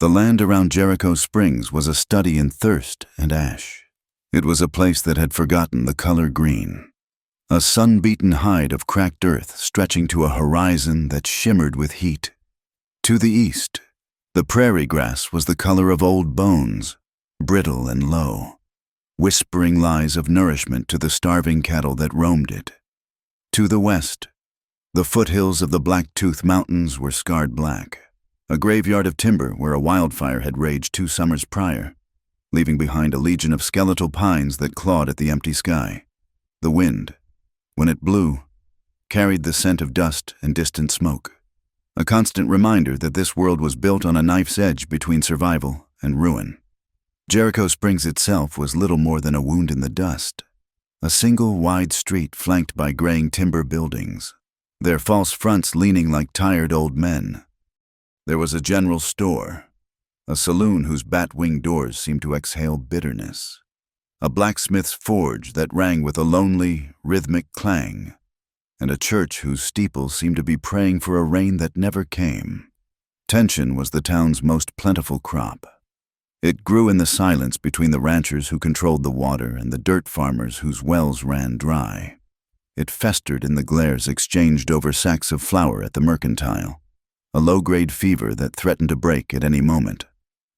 The land around Jericho Springs was a study in thirst and ash. It was a place that had forgotten the color green. A sun-beaten hide of cracked earth stretching to a horizon that shimmered with heat. To the east, the prairie grass was the color of old bones, brittle and low, whispering lies of nourishment to the starving cattle that roamed it. To the west, the foothills of the Blacktooth Mountains were scarred black, a graveyard of timber where a wildfire had raged 2 summers prior, leaving behind a legion of skeletal pines that clawed at the empty sky. The wind, when it blew, carried the scent of dust and distant smoke, a constant reminder that this world was built on a knife's edge between survival and ruin. Jericho Springs itself was little more than a wound in the dust, a single wide street flanked by graying timber buildings, their false fronts leaning like tired old men. There was a general store, a saloon whose bat-winged doors seemed to exhale bitterness, a blacksmith's forge that rang with a lonely, rhythmic clang, and a church whose steeple seemed to be praying for a rain that never came. Tension was the town's most plentiful crop. It grew in the silence between the ranchers who controlled the water and the dirt farmers whose wells ran dry. It festered in the glares exchanged over sacks of flour at the mercantile, a low-grade fever that threatened to break at any moment.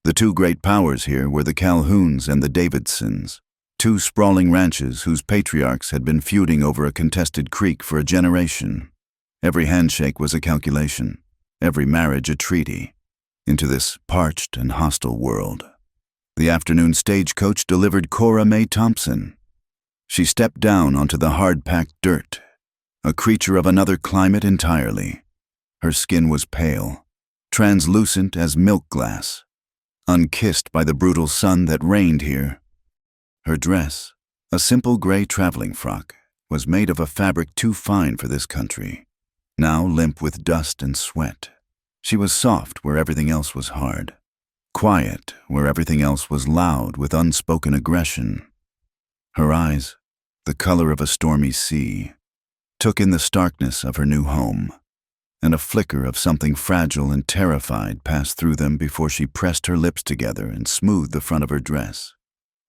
The 2 great powers here were the Calhouns and the Davidsons, 2 sprawling ranches whose patriarchs had been feuding over a contested creek for a generation. Every handshake was a calculation, every marriage a treaty, into this parched and hostile world. The afternoon stagecoach delivered Cora Mae Thompson. She stepped down onto the hard-packed dirt, a creature of another climate entirely. Her skin was pale, translucent as milk glass, unkissed by the brutal sun that reigned here. Her dress, a simple gray traveling frock, was made of a fabric too fine for this country, now limp with dust and sweat. She was soft where everything else was hard, quiet where everything else was loud with unspoken aggression. Her eyes, the color of a stormy sea, took in the starkness of her new home, and a flicker of something fragile and terrified passed through them before she pressed her lips together and smoothed the front of her dress.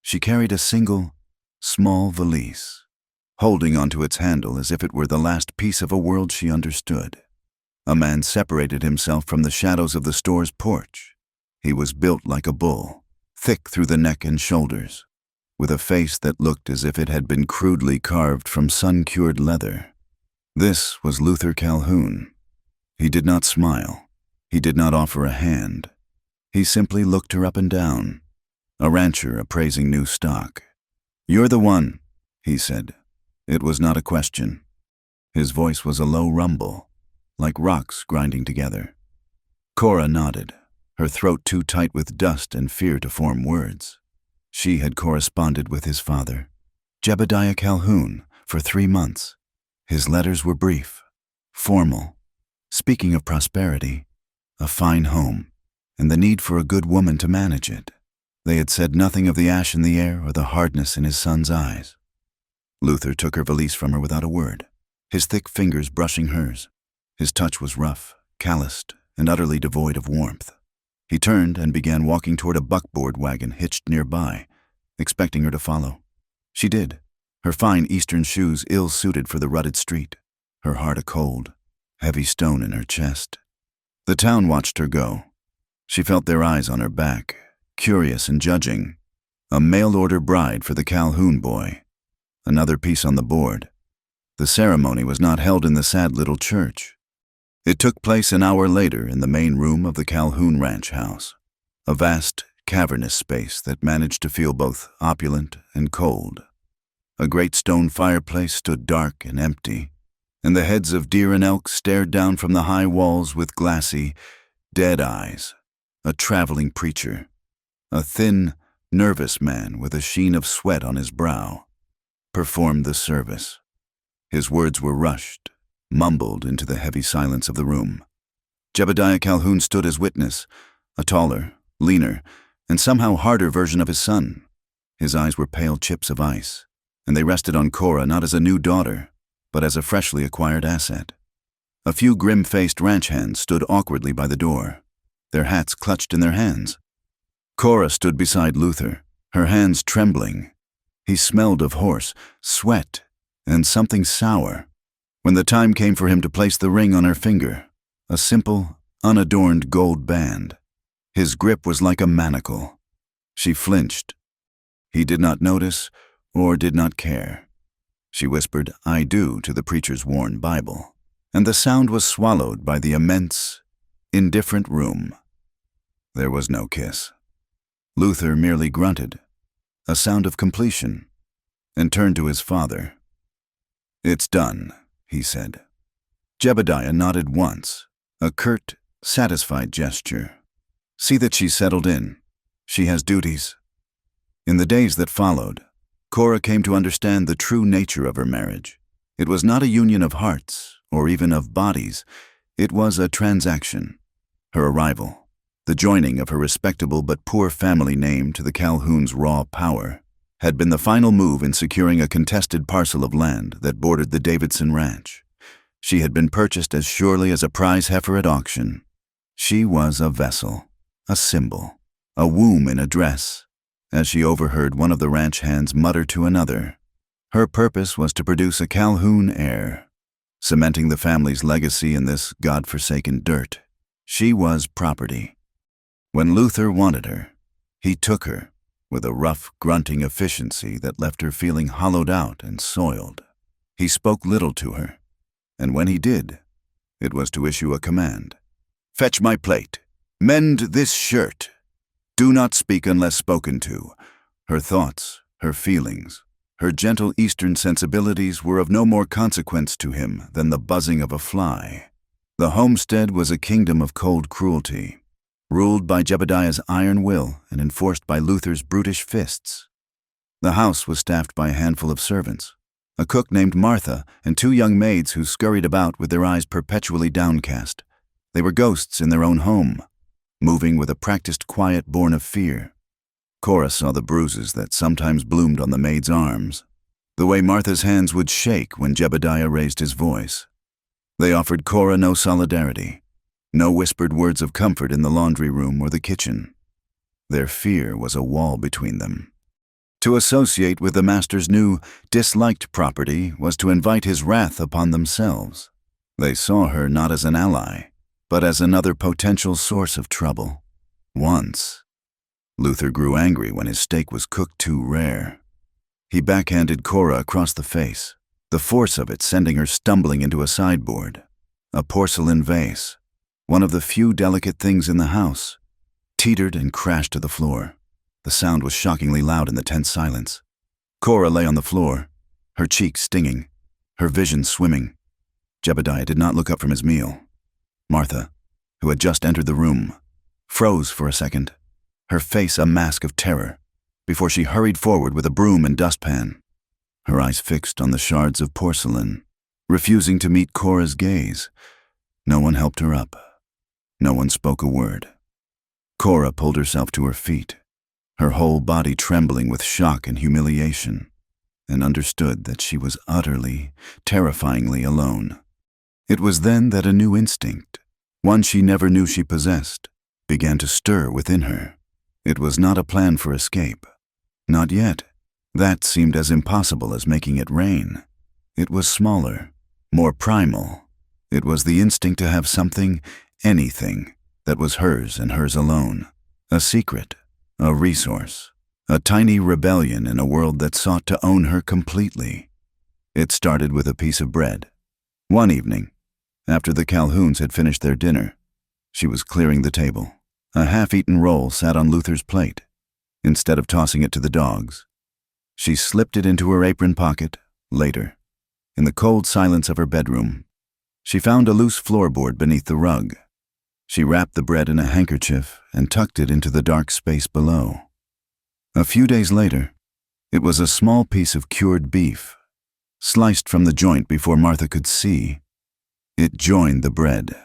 She carried a single, small valise, holding onto its handle as if it were the last piece of a world she understood. A man separated himself from the shadows of the store's porch. He was built like a bull, thick through the neck and shoulders, with a face that looked as if it had been crudely carved from sun-cured leather. This was Luther Calhoun. He did not smile. He did not offer a hand. He simply looked her up and down, a rancher appraising new stock. "You're the one," he said. It was not a question. His voice was a low rumble, like rocks grinding together. Cora nodded, her throat too tight with dust and fear to form words. She had corresponded with his father, Jebediah Calhoun, for 3 months. His letters were brief, formal, speaking of prosperity, a fine home, and the need for a good woman to manage it. They had said nothing of the ash in the air or the hardness in his son's eyes. Luther took her valise from her without a word, his thick fingers brushing hers. His touch was rough, calloused, and utterly devoid of warmth. He turned and began walking toward a buckboard wagon hitched nearby, expecting her to follow. She did, her fine eastern shoes ill-suited for the rutted street, her heart a cold, heavy stone in her chest. The town watched her go. She felt their eyes on her back, curious and judging. A mail-order bride for the Calhoun boy. Another piece on the board. The ceremony was not held in the sad little church. It took place an hour later in the main room of the Calhoun ranch house, a vast, cavernous space that managed to feel both opulent and cold. A great stone fireplace stood dark and empty, and the heads of deer and elk stared down from the high walls with glassy, dead eyes. A traveling preacher, a thin, nervous man with a sheen of sweat on his brow, performed the service. His words were rushed, mumbled into the heavy silence of the room. Jebediah Calhoun stood as witness, a taller, leaner, and somehow harder version of his son. His eyes were pale chips of ice, and they rested on Cora not as a new daughter, but as a freshly acquired asset. A few grim-faced ranch hands stood awkwardly by the door, their hats clutched in their hands. Cora stood beside Luther, her hands trembling. He smelled of horse, sweat, and something sour. When the time came for him to place the ring on her finger, a simple, unadorned gold band, his grip was like a manacle. She flinched. He did not notice or did not care. She whispered, "I do," to the preacher's worn Bible, and the sound was swallowed by the immense, indifferent room. There was no kiss. Luther merely grunted, a sound of completion, and turned to his father. "It's done," he said. Jebediah nodded once, a curt, satisfied gesture. "See that she's settled in. She has duties." In the days that followed, Cora came to understand the true nature of her marriage. It was not a union of hearts, or even of bodies. It was a transaction. Her arrival, the joining of her respectable but poor family name to the Calhoun's raw power, had been the final move in securing a contested parcel of land that bordered the Davidson Ranch. She had been purchased as surely as a prize heifer at auction. She was a vessel, a symbol, a womb in a dress, as she overheard one of the ranch hands mutter to another. Her purpose was to produce a Calhoun heir, cementing the family's legacy in this God-forsaken dirt. She was property. When Luther wanted her, he took her, with a rough, grunting efficiency that left her feeling hollowed out and soiled. He spoke little to her, and when he did, it was to issue a command. "Fetch my plate. Mend this shirt. Do not speak unless spoken to." Her thoughts, her feelings, her gentle Eastern sensibilities were of no more consequence to him than the buzzing of a fly. The homestead was a kingdom of cold cruelty, ruled by Jebediah's iron will and enforced by Luther's brutish fists. The house was staffed by a handful of servants, a cook named Martha and 2 young maids who scurried about with their eyes perpetually downcast. They were ghosts in their own home, moving with a practiced quiet born of fear. Cora saw the bruises that sometimes bloomed on the maid's arms, the way Martha's hands would shake when Jebediah raised his voice. They offered Cora no solidarity, no whispered words of comfort in the laundry room or the kitchen. Their fear was a wall between them. To associate with the master's new, disliked property was to invite his wrath upon themselves. They saw her not as an ally, but as another potential source of trouble. Once, Luther grew angry when his steak was cooked too rare. He backhanded Cora across the face, the force of it sending her stumbling into a sideboard. A porcelain vase, one of the few delicate things in the house, teetered and crashed to the floor. The sound was shockingly loud in the tense silence. Cora lay on the floor, her cheeks stinging, her vision swimming. Jebediah did not look up from his meal. Martha, who had just entered the room, froze for a second, her face a mask of terror, before she hurried forward with a broom and dustpan, her eyes fixed on the shards of porcelain, refusing to meet Cora's gaze. No one helped her up. No one spoke a word. Cora pulled herself to her feet, her whole body trembling with shock and humiliation, and understood that she was utterly, terrifyingly alone. It was then that a new instinct, one she never knew she possessed, began to stir within her. It was not a plan for escape. Not yet. That seemed as impossible as making it rain. It was smaller, more primal. It was the instinct to have something, anything, that was hers and hers alone. A secret, a resource, a tiny rebellion in a world that sought to own her completely. It started with a piece of bread. One evening, after the Calhouns had finished their dinner, she was clearing the table. A half-eaten roll sat on Luther's plate. Instead of tossing it to the dogs, she slipped it into her apron pocket. Later, in the cold silence of her bedroom, she found a loose floorboard beneath the rug. She wrapped the bread in a handkerchief and tucked it into the dark space below. A few days later, it was a small piece of cured beef, sliced from the joint before Martha could see. It joined the bread.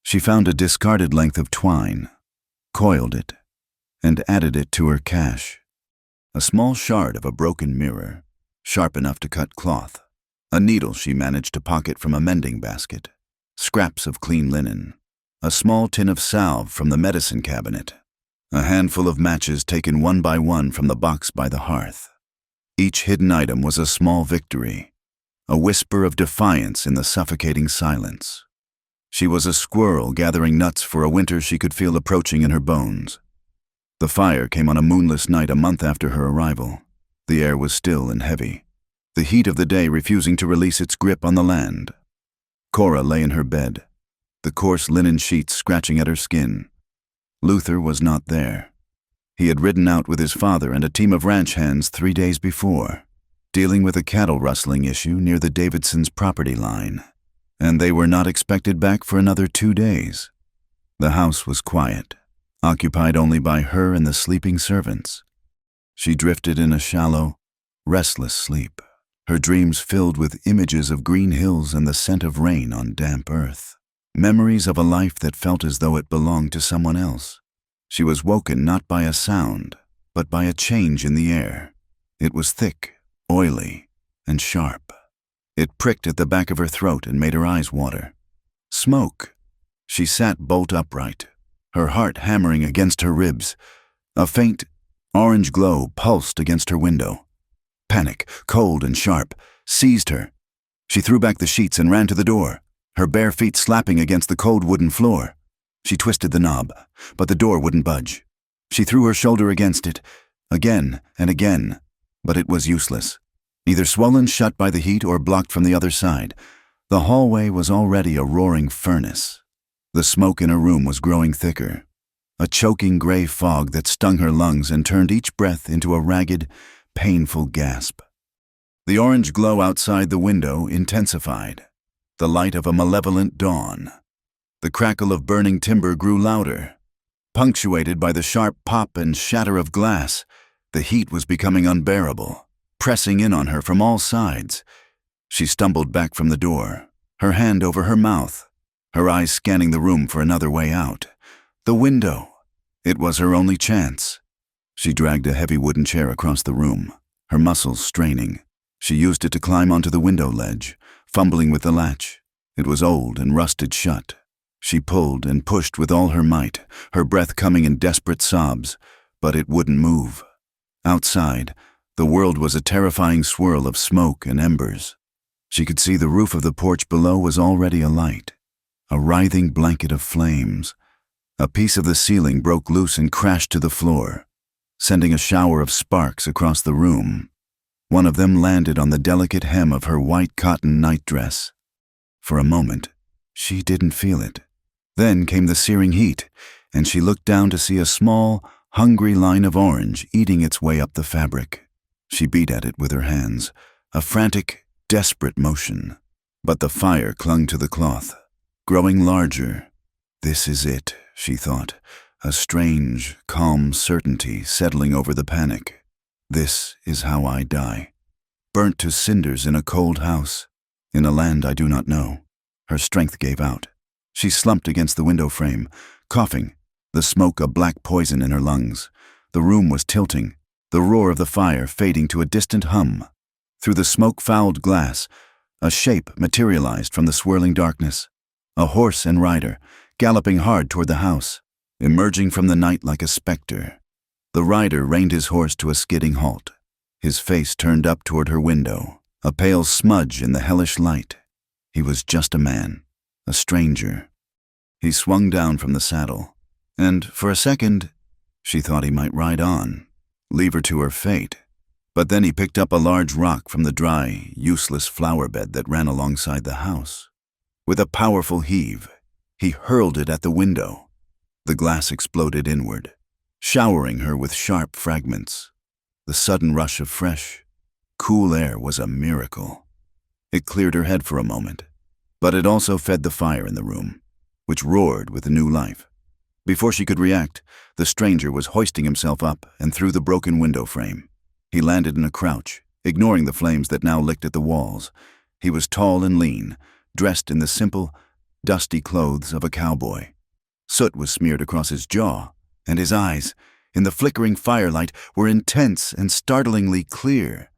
She found a discarded length of twine, coiled it, and added it to her cache. A small shard of a broken mirror, sharp enough to cut cloth, a needle she managed to pocket from a mending basket, scraps of clean linen, a small tin of salve from the medicine cabinet, a handful of matches taken one by one from the box by the hearth. Each hidden item was a small victory, a whisper of defiance in the suffocating silence. She was a squirrel gathering nuts for a winter she could feel approaching in her bones. The fire came on a moonless night a month after her arrival. The air was still and heavy, the heat of the day refusing to release its grip on the land. Cora lay in her bed, the coarse linen sheets scratching at her skin. Luther was not there. He had ridden out with his father and a team of ranch hands 3 days before, dealing with a cattle rustling issue near the Davidsons' property line, and they were not expected back for another 2 days. The house was quiet, occupied only by her and the sleeping servants. She drifted in a shallow, restless sleep, her dreams filled with images of green hills and the scent of rain on damp earth, memories of a life that felt as though it belonged to someone else. She was woken not by a sound, but by a change in the air. It was thick, oily, and sharp. It pricked at the back of her throat and made her eyes water. Smoke. She sat bolt upright, her heart hammering against her ribs. A faint, orange glow pulsed against her window. Panic, cold and sharp, seized her. She threw back the sheets and ran to the door, her bare feet slapping against the cold wooden floor. She twisted the knob, but the door wouldn't budge. She threw her shoulder against it, again and again, but it was useless. Either swollen shut by the heat or blocked from the other side. The hallway was already a roaring furnace. The smoke in her room was growing thicker, a choking gray fog that stung her lungs and turned each breath into a ragged, painful gasp. The orange glow outside the window intensified, the light of a malevolent dawn. The crackle of burning timber grew louder, punctuated by the sharp pop and shatter of glass. The heat was becoming unbearable, pressing in on her from all sides. She stumbled back from the door, her hand over her mouth, her eyes scanning the room for another way out. The window. It was her only chance. She dragged a heavy wooden chair across the room, her muscles straining. She used it to climb onto the window ledge, fumbling with the latch. It was old and rusted shut. She pulled and pushed with all her might, her breath coming in desperate sobs, but it wouldn't move. Outside, the world was a terrifying swirl of smoke and embers. She could see the roof of the porch below was already alight, a writhing blanket of flames. A piece of the ceiling broke loose and crashed to the floor, sending a shower of sparks across the room. One of them landed on the delicate hem of her white cotton nightdress. For a moment, she didn't feel it. Then came the searing heat, and she looked down to see a small, hungry line of orange eating its way up the fabric. She beat at it with her hands, a frantic, desperate motion. But the fire clung to the cloth, growing larger. This is it, she thought, a strange, calm certainty settling over the panic. This is how I die. Burnt to cinders in a cold house, in a land I do not know. Her strength gave out. She slumped against the window frame, coughing, the smoke a black poison in her lungs. The room was tilting, the roar of the fire fading to a distant hum. Through the smoke-fouled glass, a shape materialized from the swirling darkness. A horse and rider, galloping hard toward the house, emerging from the night like a specter. The rider reined his horse to a skidding halt, his face turned up toward her window, a pale smudge in the hellish light. He was just a man, a stranger. He swung down from the saddle, and for a second, she thought he might ride on, leave her to her fate. But then he picked up a large rock from the dry, useless flower bed that ran alongside the house. With a powerful heave, he hurled it at the window. The glass exploded inward, showering her with sharp fragments. The sudden rush of fresh, cool air was a miracle. It cleared her head for a moment, but it also fed the fire in the room, which roared with a new life. Before she could react, the stranger was hoisting himself up and through the broken window frame. He landed in a crouch, ignoring the flames that now licked at the walls. He was tall and lean, dressed in the simple, dusty clothes of a cowboy. Soot was smeared across his jaw, and his eyes, in the flickering firelight, were intense and startlingly clear.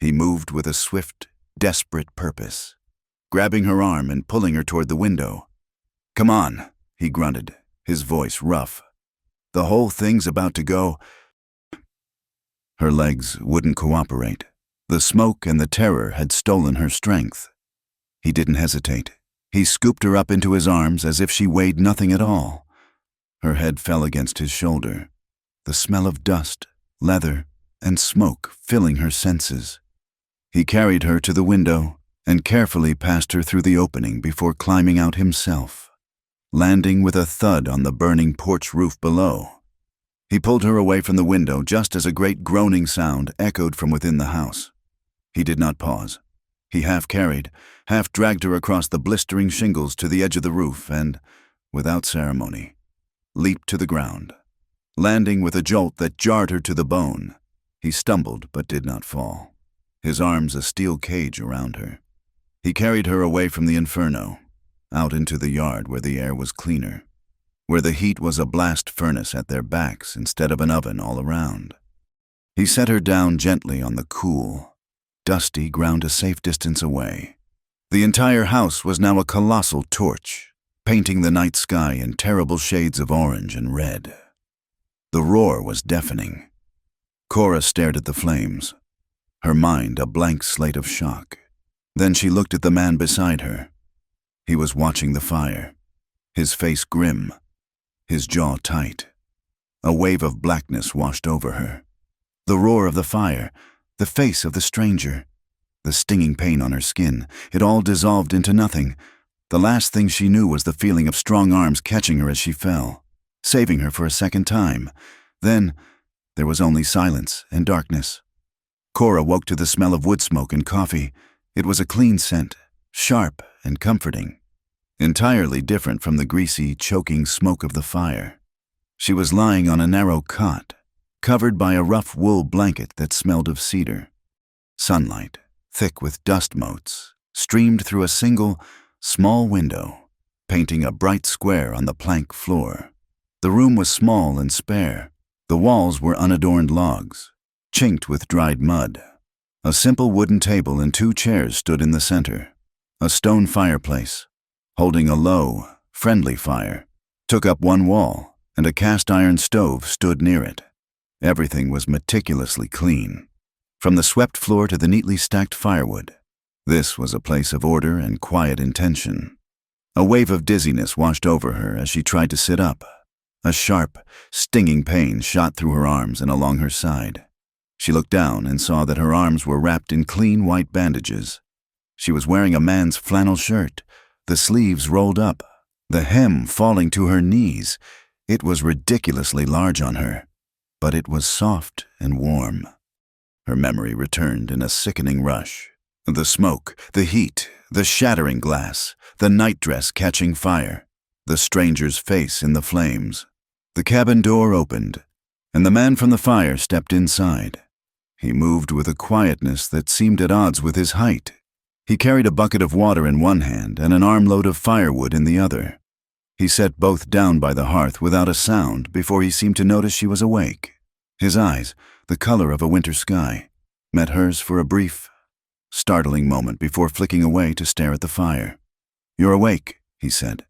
He moved with a swift, desperate purpose, grabbing her arm and pulling her toward the window. "Come on," he grunted, his voice rough. "The whole thing's about to go." Her legs wouldn't cooperate. The smoke and the terror had stolen her strength. He didn't hesitate. He scooped her up into his arms as if she weighed nothing at all. Her head fell against his shoulder, the smell of dust, leather, and smoke filling her senses. He carried her to the window and carefully passed her through the opening before climbing out himself, landing with a thud on the burning porch roof below. He pulled her away from the window just as a great groaning sound echoed from within the house. He did not pause. He half carried, half dragged her across the blistering shingles to the edge of the roof and, without ceremony, leaped to the ground. Landing with a jolt that jarred her to the bone, he stumbled but did not fall, his arms a steel cage around her. He carried her away from the inferno, out into the yard where the air was cleaner, where the heat was a blast furnace at their backs instead of an oven all around. He set her down gently on the cool, dusty ground a safe distance away. The entire house was now a colossal torch, painting the night sky in terrible shades of orange and red. The roar was deafening. Cora stared at the flames, her mind a blank slate of shock. Then she looked at the man beside her. He was watching the fire, his face grim, his jaw tight. A wave of blackness washed over her. The roar of the fire, the face of the stranger, the stinging pain on her skin, it all dissolved into nothing. The last thing she knew was the feeling of strong arms catching her as she fell, saving her for a second time. Then, there was only silence and darkness. Cora woke to the smell of wood smoke and coffee. It was a clean scent, sharp and comforting, entirely different from the greasy, choking smoke of the fire. She was lying on a narrow cot, covered by a rough wool blanket that smelled of cedar. Sunlight, thick with dust motes, streamed through a single, small window, painting a bright square on the plank floor. The room was small and spare. The walls were unadorned logs, chinked with dried mud. A simple wooden table and 2 chairs stood in the center. A stone fireplace, holding a low, friendly fire, took up one wall, and a cast-iron stove stood near it. Everything was meticulously clean, from the swept floor to the neatly stacked firewood. This was a place of order and quiet intention. A wave of dizziness washed over her as she tried to sit up. A sharp, stinging pain shot through her arms and along her side. She looked down and saw that her arms were wrapped in clean white bandages. She was wearing a man's flannel shirt, the sleeves rolled up, the hem falling to her knees. It was ridiculously large on her, but it was soft and warm. Her memory returned in a sickening rush. The smoke, the heat, the shattering glass, the nightdress catching fire, the stranger's face in the flames. The cabin door opened, and the man from the fire stepped inside. He moved with a quietness that seemed at odds with his height. He carried a bucket of water in one hand and an armload of firewood in the other. He set both down by the hearth without a sound before he seemed to notice she was awake. His eyes, the color of a winter sky, met hers for a brief, startling moment before flicking away to stare at the fire. "You're awake," he said.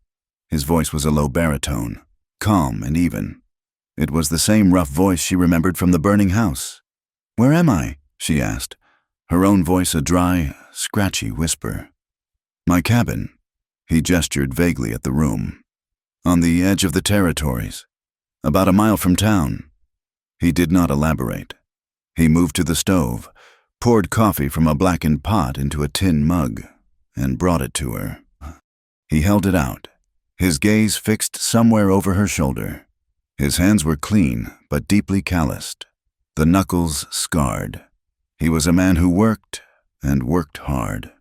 His voice was a low baritone, calm and even. It was the same rough voice she remembered from the burning house. "Where am I?" she asked, her own voice a dry, scratchy whisper. "My cabin." He gestured vaguely at the room. "On the edge of the territories, about a mile from town." He did not elaborate. He moved to the stove, poured coffee from a blackened pot into a tin mug, and brought it to her. He held it out, his gaze fixed somewhere over her shoulder. His hands were clean, but deeply calloused, the knuckles scarred. He was a man who worked, and worked hard.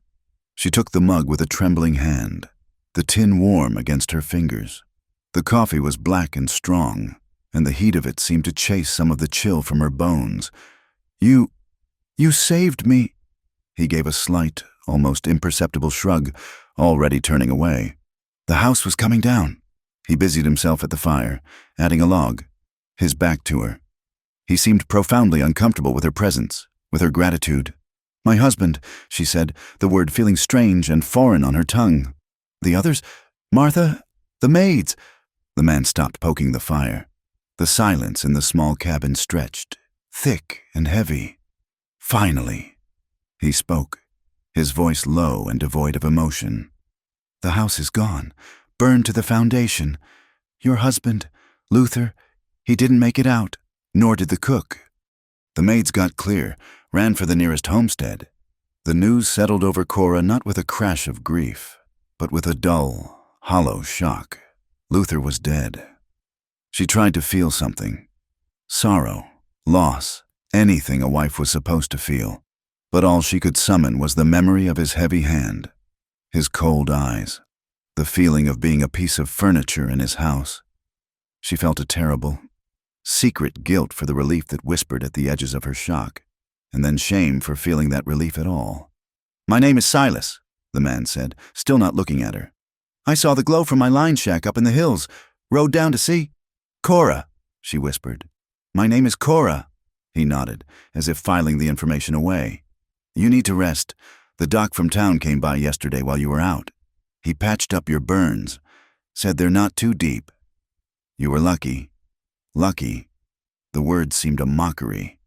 She took the mug with a trembling hand, the tin warm against her fingers. The coffee was black and strong, and the heat of it seemed to chase some of the chill from her bones. You saved me." He gave a slight, almost imperceptible shrug, already turning away. The house was coming down. He busied himself at the fire, adding a log, his back to her. He seemed profoundly uncomfortable with her presence, with her gratitude. "My husband," she said, the word feeling strange and foreign on her tongue. "The others? Martha? The maids? The man stopped poking the fire. The silence in the small cabin stretched, thick and heavy. Finally, he spoke, his voice low and devoid of emotion. "The house is gone, burned to the foundation. Your husband, Luther, he didn't make it out, nor did the cook." The maids got clear, ran for the nearest homestead. The news settled over Cora not with a crash of grief, but with a dull, hollow shock. Luther was dead. She tried to feel something. Sorrow, loss, anything a wife was supposed to feel. But all she could summon was the memory of his heavy hand, his cold eyes, the feeling of being a piece of furniture in his house. She felt a terrible, secret guilt for the relief that whispered at the edges of her shock, and then shame for feeling that relief at all. "My name is Silas," the man said, still not looking at her. "I saw the glow from my line shack up in the hills, rode down to see—" "Cora," she whispered. "My name is Cora." He nodded, as if filing the information away. "You need to rest. The doc from town came by yesterday while you were out. He patched up your burns, said they're not too deep. You were lucky." Lucky. The word seemed a mockery.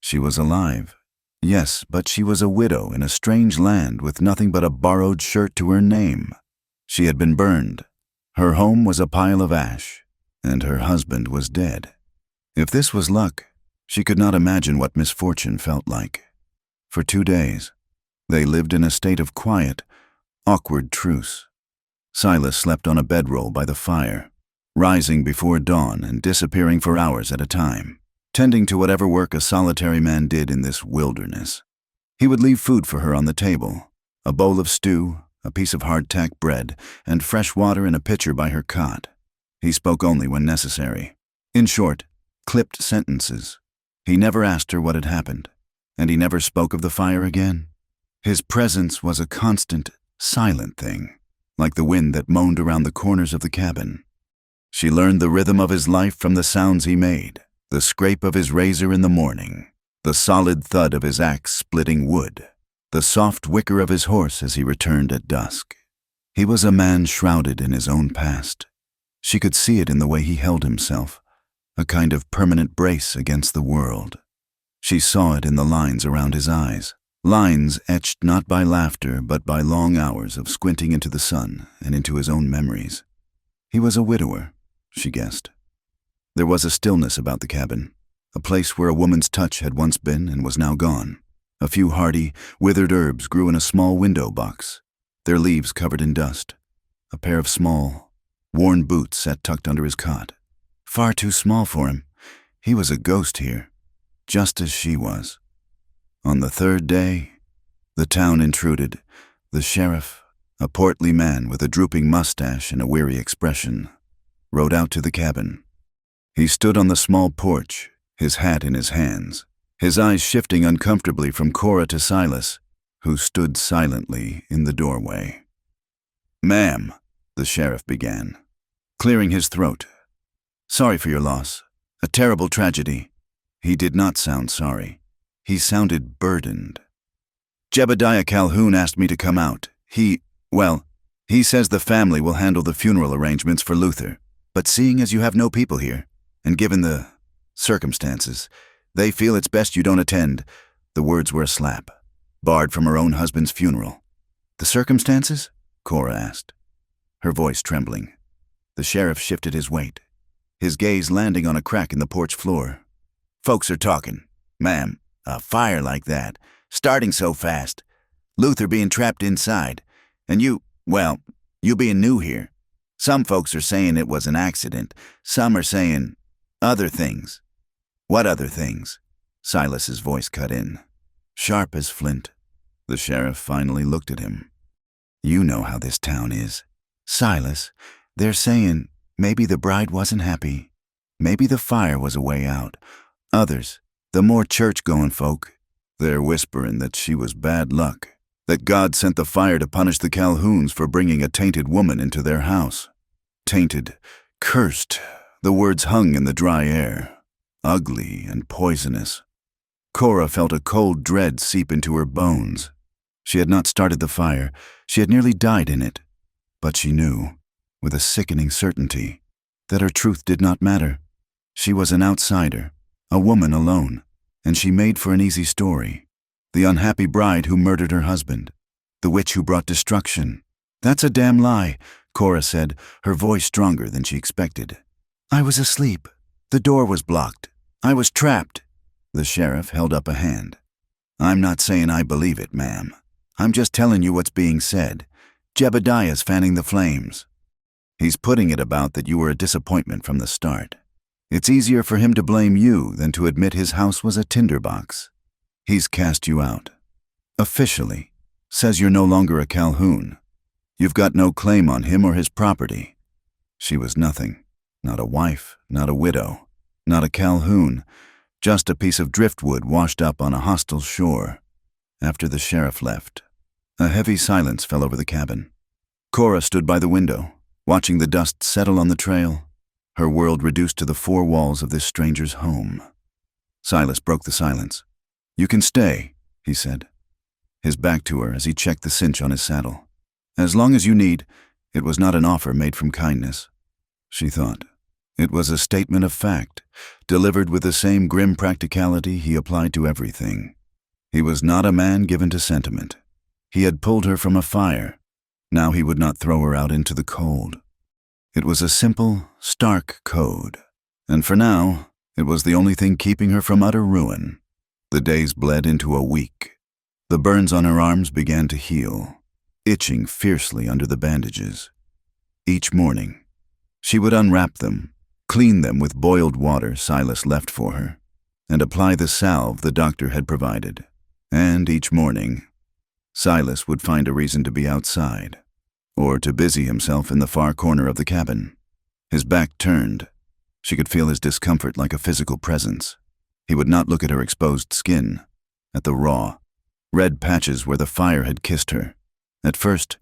She was alive. Yes, but she was a widow in a strange land with nothing but a borrowed shirt to her name. She had been burned. Her home was a pile of ash, and her husband was dead. If this was luck, she could not imagine what misfortune felt like. For 2 days, they lived in a state of quiet, awkward truce. Silas slept on a bedroll by the fire, rising before dawn and disappearing for hours at a time, tending to whatever work a solitary man did in this wilderness. He would leave food for her on the table, a bowl of stew, a piece of hardtack bread, and fresh water in a pitcher by her cot. He spoke only when necessary. In short, clipped sentences. He never asked her what had happened, and he never spoke of the fire again. His presence was a constant, silent thing, like the wind that moaned around the corners of the cabin. She learned the rhythm of his life from the sounds he made, the scrape of his razor in the morning, the solid thud of his axe splitting wood, the soft whicker of his horse as he returned at dusk. He was a man shrouded in his own past. She could see it in the way he held himself, a kind of permanent brace against the world. She saw it in the lines around his eyes, lines etched not by laughter but by long hours of squinting into the sun and into his own memories. He was a widower, she guessed. There was a stillness about the cabin, a place where a woman's touch had once been and was now gone. A few hardy, withered herbs grew in a small window box, their leaves covered in dust. A pair of small, worn boots sat tucked under his cot. Far too small for him. He was a ghost here, just as she was. On the 3rd day, the town intruded. The sheriff, a portly man with a drooping mustache and a weary expression, rode out to the cabin. He stood on the small porch, his hat in his hands, his eyes shifting uncomfortably from Cora to Silas, who stood silently in the doorway. "Ma'am," the sheriff began, clearing his throat. "Sorry for your loss. A terrible tragedy." He did not sound sorry. He sounded burdened. "Jebediah Calhoun asked me to come out. He says the family will handle the funeral arrangements for Luther. But seeing as you have no people here, and given the circumstances, they feel it's best you don't attend." The words were a slap, barred from her own husband's funeral. "The circumstances?" Cora asked, her voice trembling. The sheriff shifted his weight, his gaze landing on a crack in the porch floor. "Folks are talking. Ma'am, a fire like that, starting so fast, Luther being trapped inside, and you being new here. Some folks are saying it was an accident. Some are saying other things." "What other things?" Silas's voice cut in, sharp as flint. The sheriff finally looked at him. "You know how this town is. Silas, they're saying maybe the bride wasn't happy. Maybe the fire was a way out. Others, the more church-going folk, they're whispering that she was bad luck, that God sent the fire to punish the Calhouns for bringing a tainted woman into their house. Tainted, cursed, the words hung in the dry air, ugly and poisonous. Cora felt a cold dread seep into her bones. She had not started the fire. She had nearly died in it. But she knew, with a sickening certainty, that her truth did not matter. She was an outsider, a woman alone, and she made for an easy story. The unhappy bride who murdered her husband. The witch who brought destruction. "That's a damn lie," Cora said, her voice stronger than she expected. "I was asleep. The door was blocked. I was trapped." The sheriff held up a hand. "I'm not saying I believe it, ma'am. I'm just telling you what's being said. Jebediah's fanning the flames. He's putting it about that you were a disappointment from the start. It's easier for him to blame you than to admit his house was a tinderbox. He's cast you out. Officially. Says you're no longer a Calhoun. You've got no claim on him or his property." She was nothing. Not a wife, not a widow, not a Calhoun, just a piece of driftwood washed up on a hostile shore. After the sheriff left, a heavy silence fell over the cabin. Cora stood by the window, watching the dust settle on the trail, her world reduced to the four walls of this stranger's home. Silas broke the silence. "You can stay," he said, his back to her as he checked the cinch on his saddle. "As long as you need." It was not an offer made from kindness, she thought. It was a statement of fact, delivered with the same grim practicality he applied to everything. He was not a man given to sentiment. He had pulled her from a fire. Now he would not throw her out into the cold. It was a simple, stark code, and for now, it was the only thing keeping her from utter ruin. The days bled into a week. The burns on her arms began to heal, itching fiercely under the bandages. Each morning, she would unwrap them, clean them with boiled water Silas left for her, and apply the salve the doctor had provided. And each morning, Silas would find a reason to be outside, or to busy himself in the far corner of the cabin. His back turned. She could feel his discomfort like a physical presence. He would not look at her exposed skin, at the raw, red patches where the fire had kissed her. At first,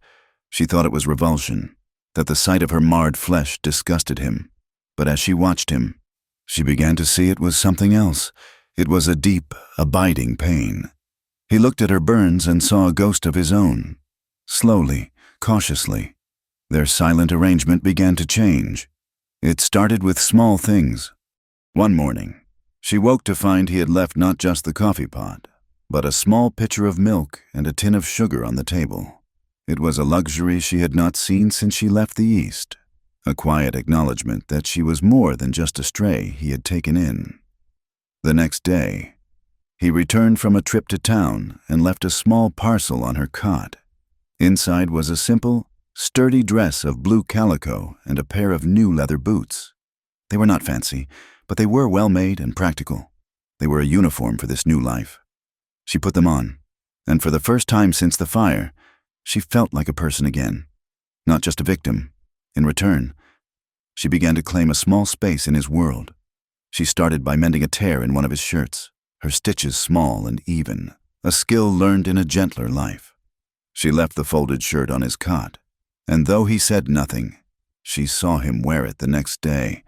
she thought it was revulsion, that the sight of her marred flesh disgusted him. But as she watched him, she began to see it was something else. It was a deep, abiding pain. He looked at her burns and saw a ghost of his own. Slowly, cautiously, their silent arrangement began to change. It started with small things. One morning, she woke to find he had left not just the coffee pot, but a small pitcher of milk and a tin of sugar on the table. It was a luxury she had not seen since she left the East, a quiet acknowledgement that she was more than just a stray he had taken in. The next day, he returned from a trip to town and left a small parcel on her cot. Inside was a simple, sturdy dress of blue calico and a pair of new leather boots. They were not fancy, but they were well-made and practical. They were a uniform for this new life. She put them on, and for the first time since the fire, she felt like a person again, not just a victim. In return, she began to claim a small space in his world. She started by mending a tear in one of his shirts, her stitches small and even, a skill learned in a gentler life. She left the folded shirt on his cot, and though he said nothing, she saw him wear it the next day.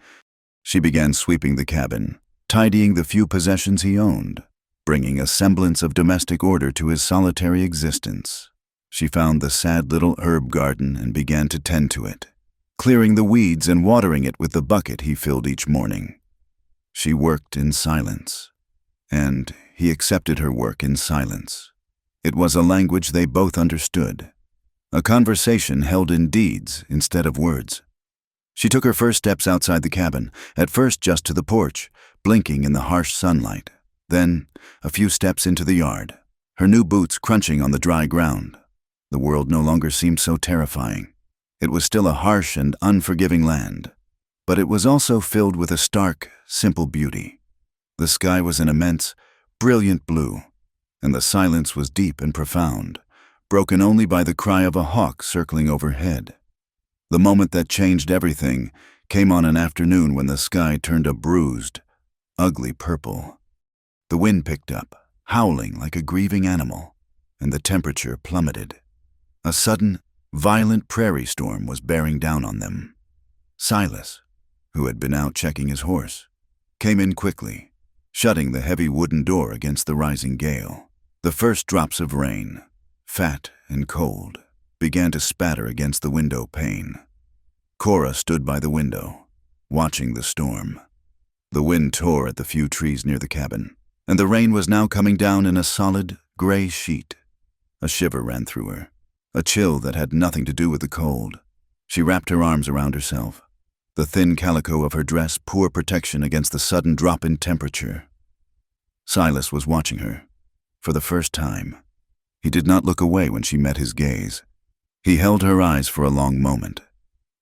She began sweeping the cabin, tidying the few possessions he owned, bringing a semblance of domestic order to his solitary existence. She found the sad little herb garden and began to tend to it, clearing the weeds and watering it with the bucket he filled each morning. She worked in silence, and he accepted her work in silence. It was a language they both understood, a conversation held in deeds instead of words. She took her first steps outside the cabin, at first just to the porch, blinking in the harsh sunlight, then a few steps into the yard, her new boots crunching on the dry ground. The world no longer seemed so terrifying. It was still a harsh and unforgiving land, but it was also filled with a stark, simple beauty. The sky was an immense, brilliant blue, and the silence was deep and profound, broken only by the cry of a hawk circling overhead. The moment that changed everything came on an afternoon when the sky turned a bruised, ugly purple. The wind picked up, howling like a grieving animal, and the temperature plummeted. A sudden, violent prairie storm was bearing down on them. Silas, who had been out checking his horse, came in quickly, shutting the heavy wooden door against the rising gale. The first drops of rain, fat and cold, began to spatter against the window pane. Cora stood by the window, watching the storm. The wind tore at the few trees near the cabin, and the rain was now coming down in a solid, gray sheet. A shiver ran through her, a chill that had nothing to do with the cold. She wrapped her arms around herself, the thin calico of her dress poor protection against the sudden drop in temperature. Silas was watching her, for the first time. He did not look away when she met his gaze. He held her eyes for a long moment,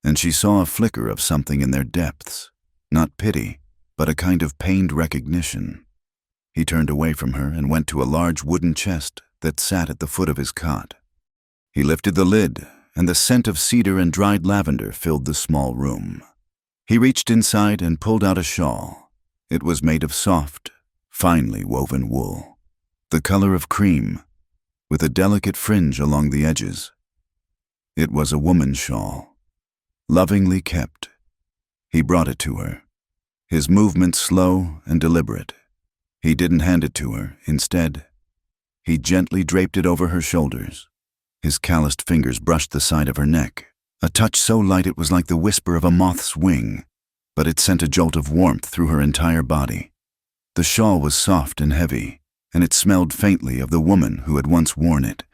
and she saw a flicker of something in their depths, not pity, but a kind of pained recognition. He turned away from her and went to a large wooden chest that sat at the foot of his cot. He lifted the lid, and the scent of cedar and dried lavender filled the small room. He reached inside and pulled out a shawl. It was made of soft, finely woven wool, the color of cream, with a delicate fringe along the edges. It was a woman's shawl, lovingly kept. He brought it to her, his movements slow and deliberate. He didn't hand it to her. Instead, he gently draped it over her shoulders. His calloused fingers brushed the side of her neck, a touch so light it was like the whisper of a moth's wing, but it sent a jolt of warmth through her entire body. The shawl was soft and heavy, and it smelled faintly of the woman who had once worn it.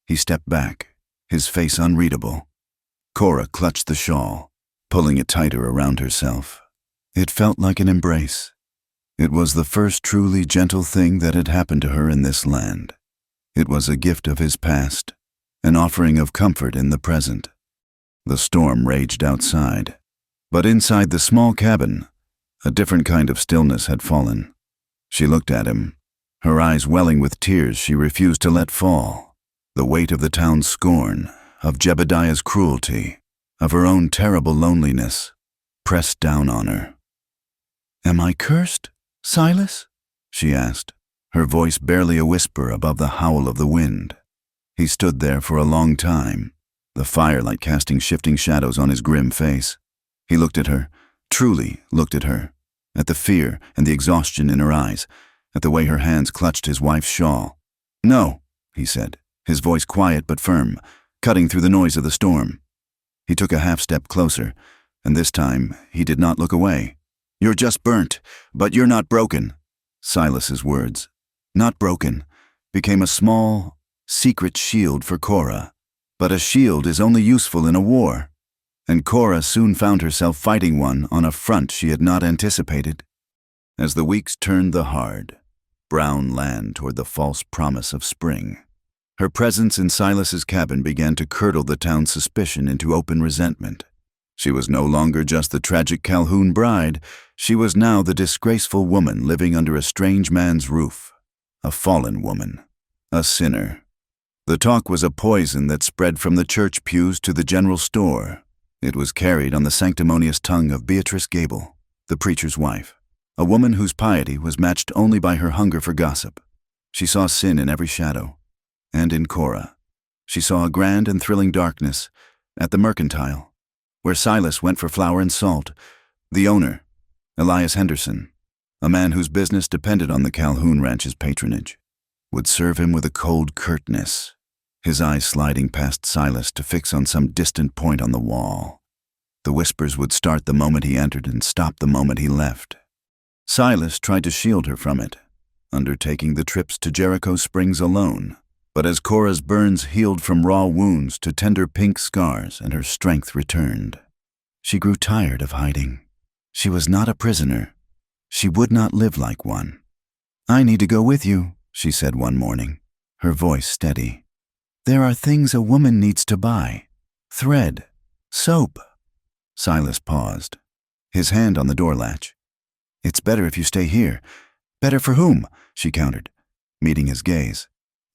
He stepped back, his face unreadable. Cora clutched the shawl, pulling it tighter around herself. It felt like an embrace. It was the first truly gentle thing that had happened to her in this land. It was a gift of his past, an offering of comfort in the present. The storm raged outside, but inside the small cabin, a different kind of stillness had fallen. She looked at him, her eyes welling with tears she refused to let fall. The weight of the town's scorn, of Jebediah's cruelty, of her own terrible loneliness, pressed down on her. "Am I cursed, Silas?" she asked, her voice barely a whisper above the howl of the wind. He stood there for a long time, the firelight casting shifting shadows on his grim face. He looked at her, truly looked at her, at the fear and the exhaustion in her eyes, at the way her hands clutched his wife's shawl. "No," he said, his voice quiet but firm, cutting through the noise of the storm. He took a half-step closer, and this time he did not look away. "You're just burnt, but you're not broken." Silas's words, "not broken," became a small, secret shield for Cora. But a shield is only useful in a war, and Cora soon found herself fighting one on a front she had not anticipated. As the weeks turned the hard, brown land toward the false promise of spring, her presence in Silas's cabin began to curdle the town's suspicion into open resentment. She was no longer just the tragic Calhoun bride. She was now the disgraceful woman living under a strange man's roof, a fallen woman, a sinner. The talk was a poison that spread from the church pews to the general store. It was carried on the sanctimonious tongue of Beatrice Gable, the preacher's wife, a woman whose piety was matched only by her hunger for gossip. She saw sin in every shadow, and in Cora. She saw a grand and thrilling darkness at the Mercantile, where Silas went for flour and salt. The owner, Elias Henderson, a man whose business depended on the Calhoun Ranch's patronage, would serve him with a cold curtness, his eyes sliding past Silas to fix on some distant point on the wall. The whispers would start the moment he entered and stop the moment he left. Silas tried to shield her from it, undertaking the trips to Jericho Springs alone. But as Cora's burns healed from raw wounds to tender pink scars and her strength returned, she grew tired of hiding. She was not a prisoner. She would not live like one. "I need to go with you," she said one morning, her voice steady. "There are things a woman needs to buy. Thread, soap." Silas paused, his hand on the door latch. "It's better if you stay here." "Better for whom?" she countered, meeting his gaze.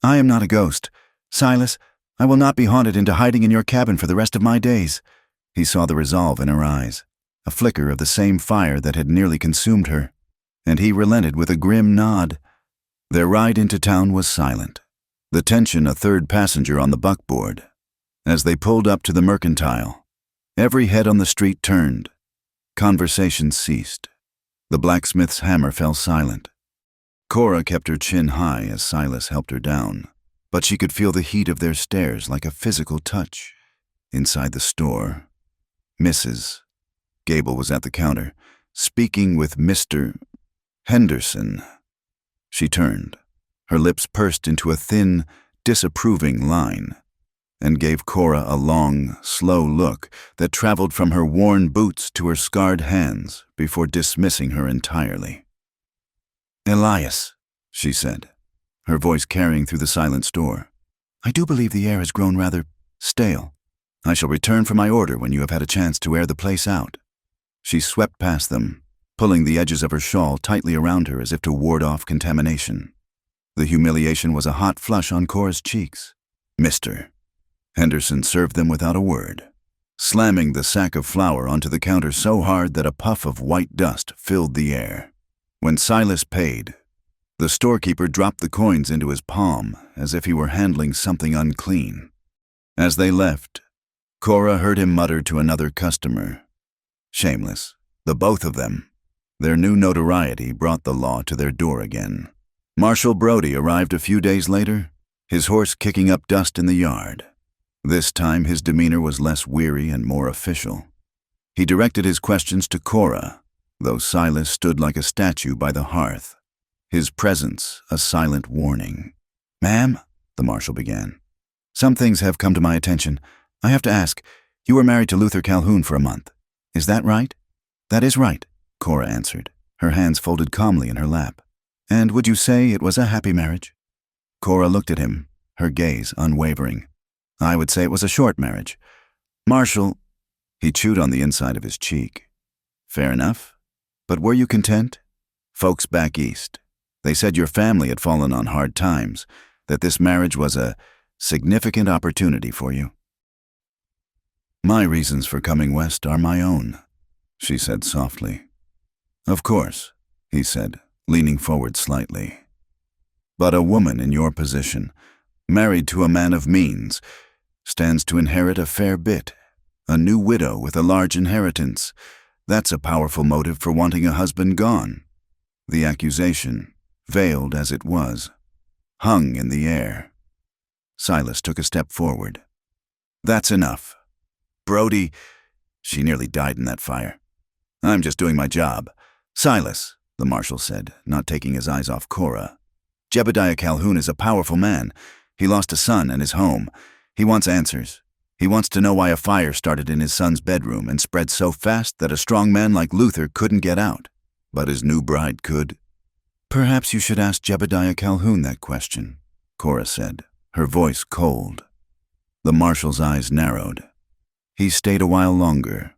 "I am not a ghost. Silas, I will not be haunted into hiding in your cabin for the rest of my days." He saw the resolve in her eyes, a flicker of the same fire that had nearly consumed her, and he relented with a grim nod. Their ride into town was silent, the tension a third passenger on the buckboard. As they pulled up to the Mercantile, every head on the street turned. Conversation ceased. The blacksmith's hammer fell silent. Cora kept her chin high as Silas helped her down, but she could feel the heat of their stares like a physical touch. Inside the store, Mrs. Gable was at the counter, speaking with Mr. Henderson. She turned. Her lips pursed into a thin, disapproving line, and gave Cora a long, slow look that traveled from her worn boots to her scarred hands before dismissing her entirely. "Elias," she said, her voice carrying through the silent store, "I do believe the air has grown rather stale. I shall return for my order when you have had a chance to air the place out." She swept past them, pulling the edges of her shawl tightly around her as if to ward off contamination. The humiliation was a hot flush on Cora's cheeks. "Mr." Henderson served them without a word, slamming the sack of flour onto the counter so hard that a puff of white dust filled the air. When Silas paid, the storekeeper dropped the coins into his palm as if he were handling something unclean. As they left, Cora heard him mutter to another customer. Shameless, the both of them. Their new notoriety brought the law to their door again. Marshal Brody arrived a few days later, his horse kicking up dust in the yard. This time his demeanor was less weary and more official. He directed his questions to Cora, though Silas stood like a statue by the hearth, his presence a silent warning. "Ma'am," the marshal began, "some things have come to my attention. I have to ask, you were married to Luther Calhoun for a month. Is that right?" "That is right," Cora answered, her hands folded calmly in her lap. "And would you say it was a happy marriage?" Cora looked at him, her gaze unwavering. "I would say it was a short marriage. Marshal," he chewed on the inside of his cheek. "Fair enough. But were you content? Folks back east, they said your family had fallen on hard times, that this marriage was a significant opportunity for you." "My reasons for coming west are my own," she said softly. "Of course," he said, leaning forward slightly. "But a woman in your position, married to a man of means, stands to inherit a fair bit. A new widow with a large inheritance. That's a powerful motive for wanting a husband gone." The accusation, veiled as it was, hung in the air. Silas took a step forward. "That's enough. Brody," she nearly died in that fire. "I'm just doing my job." "Silas," the marshal said, not taking his eyes off Cora. "Jebediah Calhoun is a powerful man. He lost a son and his home. He wants answers. He wants to know why a fire started in his son's bedroom and spread so fast that a strong man like Luther couldn't get out, but his new bride could." "Perhaps you should ask Jebediah Calhoun that question," Cora said, her voice cold. The marshal's eyes narrowed. He stayed a while longer,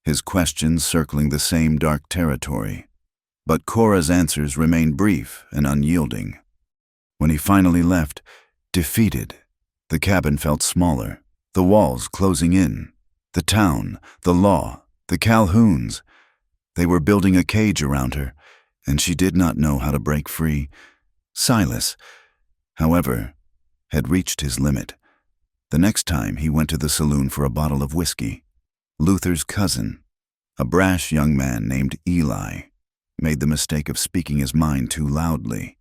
his questions circling the same dark territory, but Cora's answers remained brief and unyielding. When he finally left, defeated, the cabin felt smaller, the walls closing in. The town, the law, the Calhouns. They were building a cage around her, and she did not know how to break free. Silas, however, had reached his limit. The next time he went to the saloon for a bottle of whiskey, Luther's cousin, a brash young man named Eli, made the mistake of speaking his mind too loudly.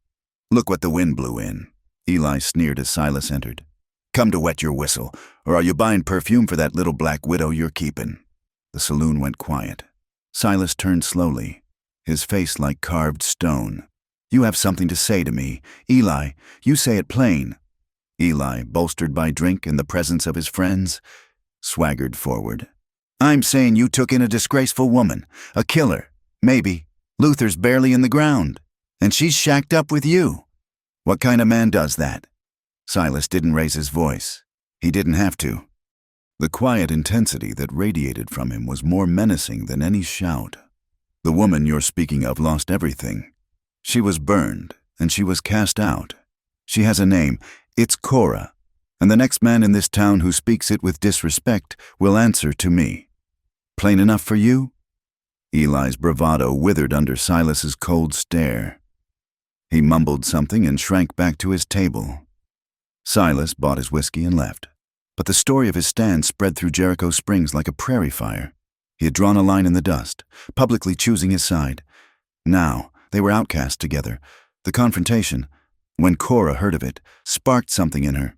"Look what the wind blew in," Eli sneered as Silas entered. "Come to wet your whistle, or are you buying perfume for that little black widow you're keeping?" The saloon went quiet. Silas turned slowly, his face like carved stone. "You have something to say to me. Eli, you say it plain." Eli, bolstered by drink and the presence of his friends, swaggered forward. "I'm saying you took in a disgraceful woman, a killer, maybe. Luther's barely in the ground, and she's shacked up with you. What kind of man does that?" Silas didn't raise his voice. He didn't have to. The quiet intensity that radiated from him was more menacing than any shout. "The woman you're speaking of lost everything. She was burned, and she was cast out. She has a name. It's Cora, and the next man in this town who speaks it with disrespect will answer to me. Plain enough for you?" Eli's bravado withered under Silas's cold stare. He mumbled something and shrank back to his table. Silas bought his whiskey and left, but the story of his stand spread through Jericho Springs like a prairie fire. He had drawn a line in the dust, publicly choosing his side. Now they were outcast together. The confrontation, when Cora heard of it, sparked something in her.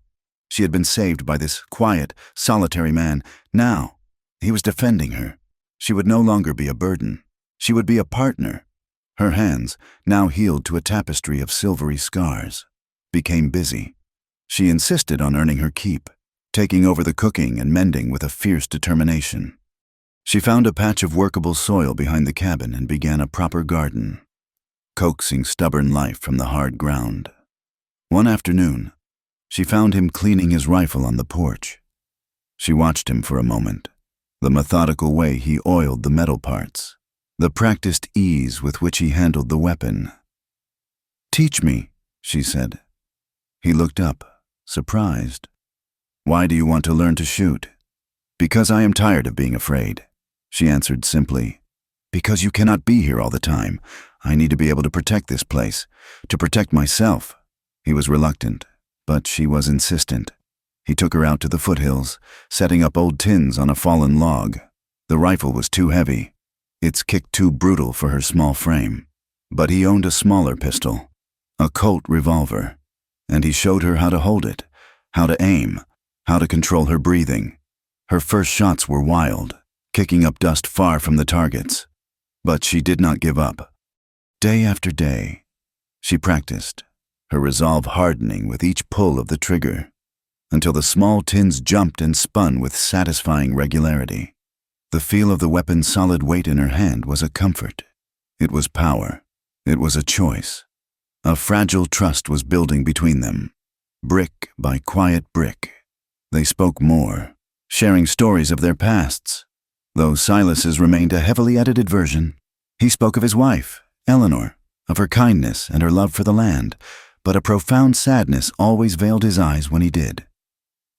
She had been saved by this quiet, solitary man. Now he was defending her. She would no longer be a burden. She would be a partner. Her hands, now healed to a tapestry of silvery scars, became busy. She insisted on earning her keep, taking over the cooking and mending with a fierce determination. She found a patch of workable soil behind the cabin and began a proper garden, coaxing stubborn life from the hard ground. One afternoon, she found him cleaning his rifle on the porch. She watched him for a moment, the methodical way he oiled the metal parts, the practiced ease with which he handled the weapon. "Teach me," she said. He looked up, surprised. "Why do you want to learn to shoot?" "Because I am tired of being afraid," she answered simply. "Because you cannot be here all the time. I need to be able to protect this place, to protect myself." He was reluctant, but she was insistent. He took her out to the foothills, setting up old tins on a fallen log. The rifle was too heavy, its kick too brutal for her small frame. But he owned a smaller pistol, a Colt revolver, and he showed her how to hold it, how to aim, how to control her breathing. Her first shots were wild, kicking up dust far from the targets. But she did not give up. Day after day, she practiced, her resolve hardening with each pull of the trigger, until the small tins jumped and spun with satisfying regularity. The feel of the weapon's solid weight in her hand was a comfort. It was power. It was a choice. A fragile trust was building between them, brick by quiet brick. They spoke more, sharing stories of their pasts. Though Silas's remained a heavily edited version, he spoke of his wife, Eleanor, of her kindness and her love for the land, but a profound sadness always veiled his eyes when he did.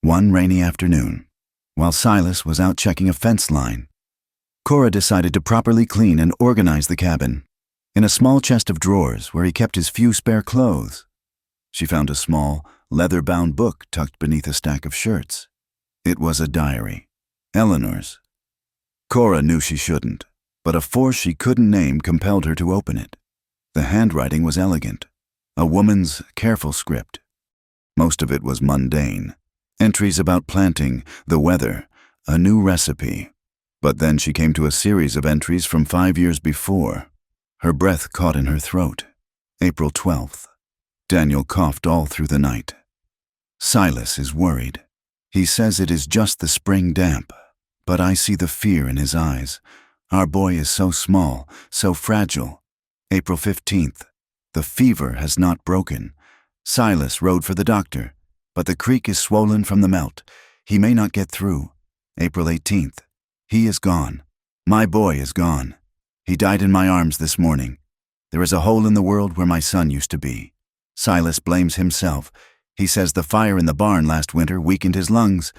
One rainy afternoon, while Silas was out checking a fence line, Cora decided to properly clean and organize the cabin. In a small chest of drawers where he kept his few spare clothes, she found a small, leather-bound book tucked beneath a stack of shirts. It was a diary, Eleanor's. Cora knew she shouldn't, but a force she couldn't name compelled her to open it. The handwriting was elegant, a woman's careful script. Most of it was mundane, entries about planting, the weather, a new recipe. But then she came to a series of entries from 5 years before. Her breath caught in her throat. April 12th. Daniel coughed all through the night. "Silas is worried. He says it is just the spring damp, but I see the fear in his eyes. Our boy is so small, so fragile. April 15th. The fever has not broken. Silas rode for the doctor, but the creek is swollen from the melt. He may not get through. April 18th. He is gone. My boy is gone. He died in my arms this morning. There is a hole in the world where my son used to be. Silas blames himself. He says the fire in the barn last winter weakened his lungs.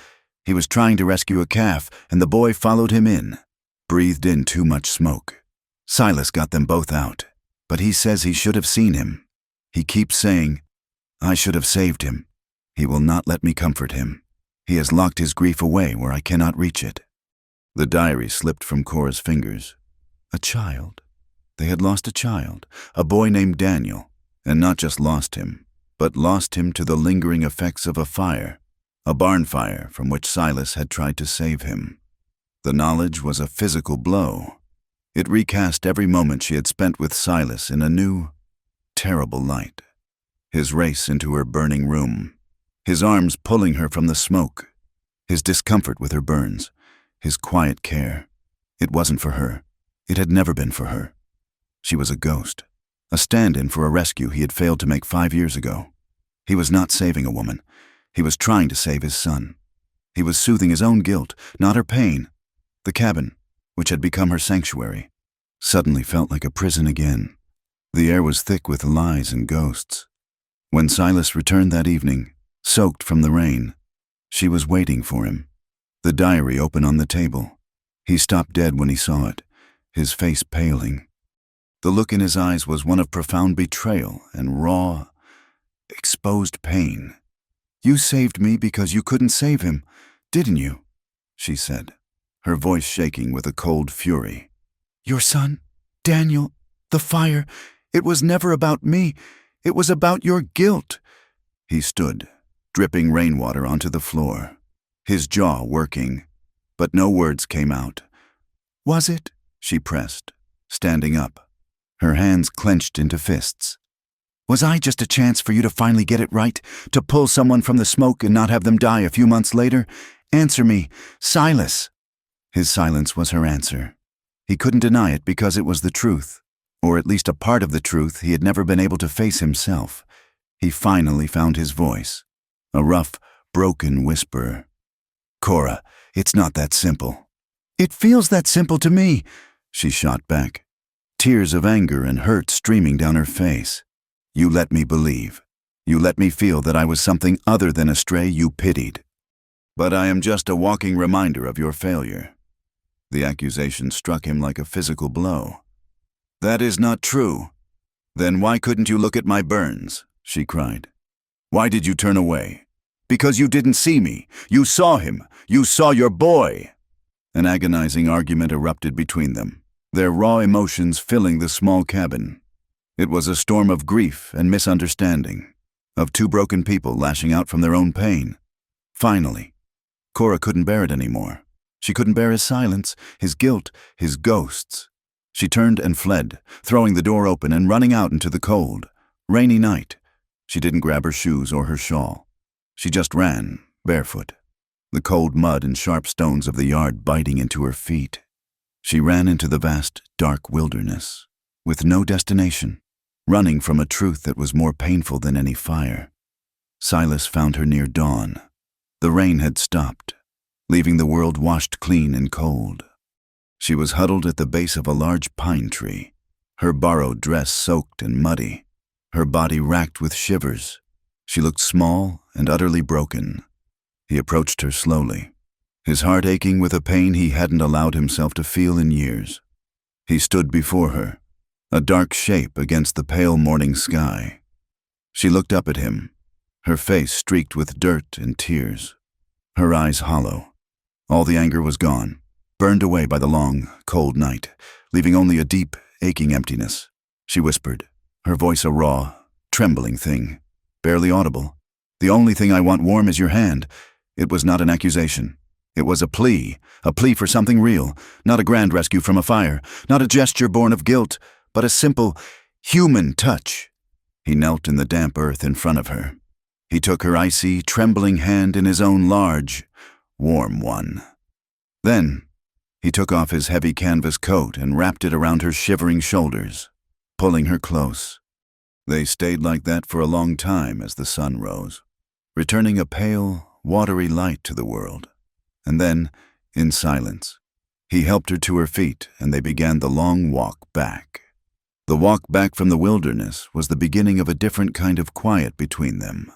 He was trying to rescue a calf, and the boy followed him in. Breathed in too much smoke. Silas got them both out, but he says he should have seen him. He keeps saying, 'I should have saved him.' He will not let me comfort him. He has locked his grief away where I cannot reach it." The diary slipped from Cora's fingers. A child. They had lost a child, a boy named Daniel, and not just lost him, but lost him to the lingering effects of a fire, a barn fire from which Silas had tried to save him. The knowledge was a physical blow. It recast every moment she had spent with Silas in a new, terrible light. His race into her burning room, his arms pulling her from the smoke, his discomfort with her burns, his quiet care. It wasn't for her. It had never been for her. She was a ghost, a stand-in for a rescue he had failed to make 5 years ago. He was not saving a woman. He was trying to save his son. He was soothing his own guilt, not her pain. The cabin, which had become her sanctuary, suddenly felt like a prison again. The air was thick with lies and ghosts. When Silas returned that evening, soaked from the rain, she was waiting for him, the diary open on the table. He stopped dead when he saw it, his face paling. The look in his eyes was one of profound betrayal and raw, exposed pain. "You saved me because you couldn't save him, didn't you?" she said, her voice shaking with a cold fury. "Your son, Daniel, the fire, it was never about me. It was about your guilt." He stood, dripping rainwater onto the floor, his jaw working, but no words came out. Was it? She pressed, standing up, her hands clenched into fists. Was I just a chance for you to finally get it right, to pull someone from the smoke and not have them die a few months later? Answer me, Silas. His silence was her answer. He couldn't deny it because it was the truth, or at least a part of the truth he had never been able to face himself. He finally found his voice, a rough, broken whisper. Cora, it's not that simple. It feels that simple to me, she shot back, tears of anger and hurt streaming down her face. You let me believe. You let me feel that I was something other than a stray you pitied. But I am just a walking reminder of your failure. The accusation struck him like a physical blow. That is not true. Then why couldn't you look at my burns? She cried. Why did you turn away? Because you didn't see me. You saw him. You saw your boy. An agonizing argument erupted between them, their raw emotions filling the small cabin. It was a storm of grief and misunderstanding, of two broken people lashing out from their own pain. Finally, Cora couldn't bear it anymore. She couldn't bear his silence, his guilt, his ghosts. She turned and fled, throwing the door open and running out into the cold, rainy night. She didn't grab her shoes or her shawl. She just ran, barefoot, the cold mud and sharp stones of the yard biting into her feet. She ran into the vast, dark wilderness, with no destination, running from a truth that was more painful than any fire. Silas found her near dawn. The rain had stopped, leaving the world washed clean and cold. She was huddled at the base of a large pine tree, her borrowed dress soaked and muddy, her body racked with shivers. She looked small and utterly broken. He approached her slowly, his heart aching with a pain he hadn't allowed himself to feel in years. He stood before her, a dark shape against the pale morning sky. She looked up at him, her face streaked with dirt and tears, her eyes hollow. All the anger was gone, burned away by the long, cold night, leaving only a deep, aching emptiness. She whispered, her voice a raw, trembling thing, barely audible. The only thing I want warm is your hand. It was not an accusation. It was a plea for something real, not a grand rescue from a fire, not a gesture born of guilt, but a simple, human touch. He knelt in the damp earth in front of her. He took her icy, trembling hand in his own large, warm one. Then, he took off his heavy canvas coat and wrapped it around her shivering shoulders, pulling her close. They stayed like that for a long time as the sun rose, returning a pale, watery light to the world. And then, in silence, he helped her to her feet and they began the long walk back. The walk back from the wilderness was the beginning of a different kind of quiet between them.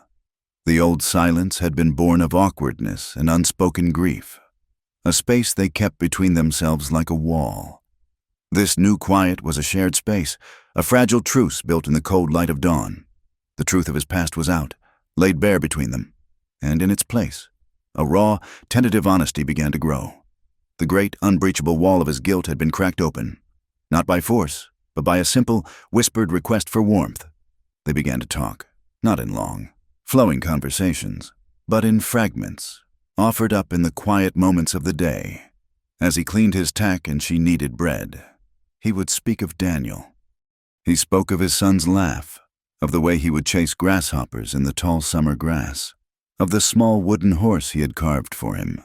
The old silence had been born of awkwardness and unspoken grief, a space they kept between themselves like a wall. This new quiet was a shared space, a fragile truce built in the cold light of dawn. The truth of his past was out, laid bare between them, and in its place, a raw, tentative honesty began to grow. The great, unbreachable wall of his guilt had been cracked open, not by force, but by a simple, whispered request for warmth. They began to talk, not in long, flowing conversations, but in fragments, offered up in the quiet moments of the day. As he cleaned his tack and she kneaded bread, he would speak of Daniel. He spoke of his son's laugh, of the way he would chase grasshoppers in the tall summer grass, of the small wooden horse he had carved for him.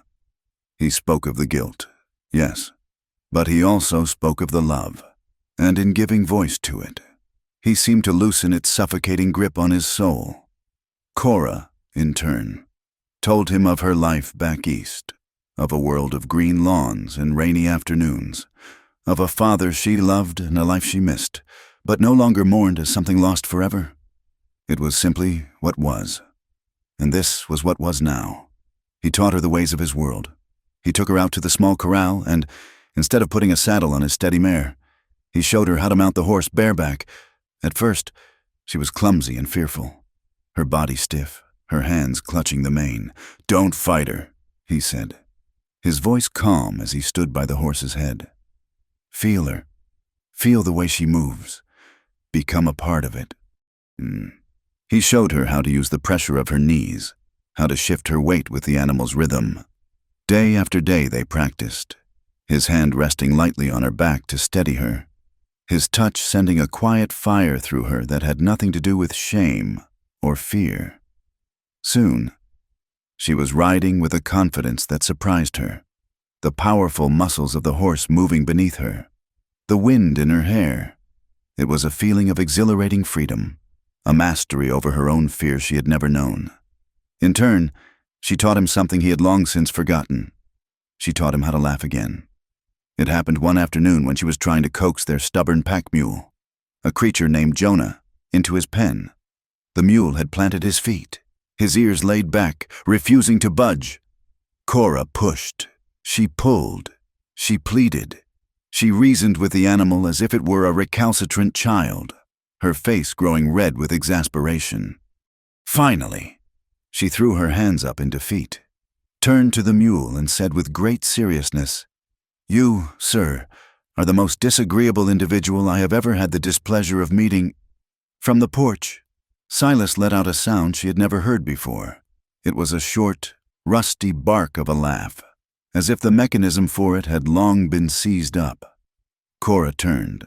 He spoke of the guilt, yes, but he also spoke of the love, and in giving voice to it, he seemed to loosen its suffocating grip on his soul. Cora, in turn, told him of her life back east, of a world of green lawns and rainy afternoons, of a father she loved and a life she missed, but no longer mourned as something lost forever. It was simply what was. And this was what was now. He taught her the ways of his world. He took her out to the small corral and, instead of putting a saddle on his steady mare, he showed her how to mount the horse bareback. At first, she was clumsy and fearful, her body stiff, her hands clutching the mane. "Don't fight her," he said, his voice calm as he stood by the horse's head. "Feel her. Feel the way she moves. Become a part of it." He showed her how to use the pressure of her knees, how to shift her weight with the animal's rhythm. Day after day they practiced, his hand resting lightly on her back to steady her, his touch sending a quiet fire through her that had nothing to do with shame or fear. Soon, she was riding with a confidence that surprised her, the powerful muscles of the horse moving beneath her, the wind in her hair. It was a feeling of exhilarating freedom, a mastery over her own fear she had never known. In turn, she taught him something he had long since forgotten. She taught him how to laugh again. It happened one afternoon when she was trying to coax their stubborn pack mule, a creature named Jonah, into his pen. The mule had planted his feet, his ears laid back, refusing to budge. Cora pushed. She pulled. She pleaded. She reasoned with the animal as if it were a recalcitrant child, her face growing red with exasperation. Finally, she threw her hands up in defeat, turned to the mule and said with great seriousness, "You, sir, are the most disagreeable individual I have ever had the displeasure of meeting." From the porch, Silas let out a sound she had never heard before. It was a short, rusty bark of a laugh, as if the mechanism for it had long been seized up. Cora turned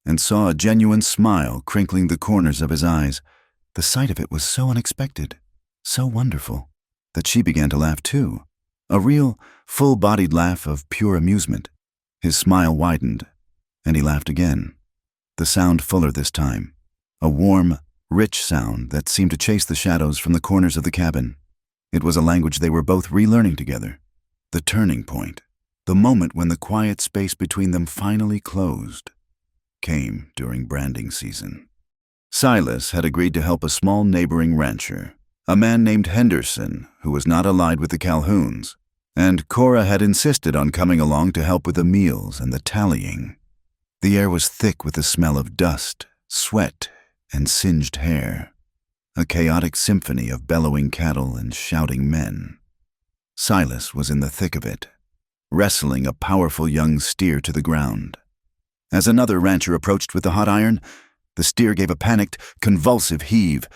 and saw a genuine smile crinkling the corners of his eyes. The sight of it was so unexpected, so wonderful, that she began to laugh too, a real, full-bodied laugh of pure amusement. His smile widened, and he laughed again, the sound fuller this time, a warm, rich sound that seemed to chase the shadows from the corners of the cabin. It was a language they were both relearning together. The turning point, the moment when the quiet space between them finally closed, came during branding season. Silas had agreed to help a small neighboring rancher, a man named Henderson, who was not allied with the Calhouns, and Cora had insisted on coming along to help with the meals and the tallying. The air was thick with the smell of dust, sweat, and singed hair, a chaotic symphony of bellowing cattle and shouting men. Silas was in the thick of it, wrestling a powerful young steer to the ground. As another rancher approached with the hot iron, the steer gave a panicked, convulsive heave.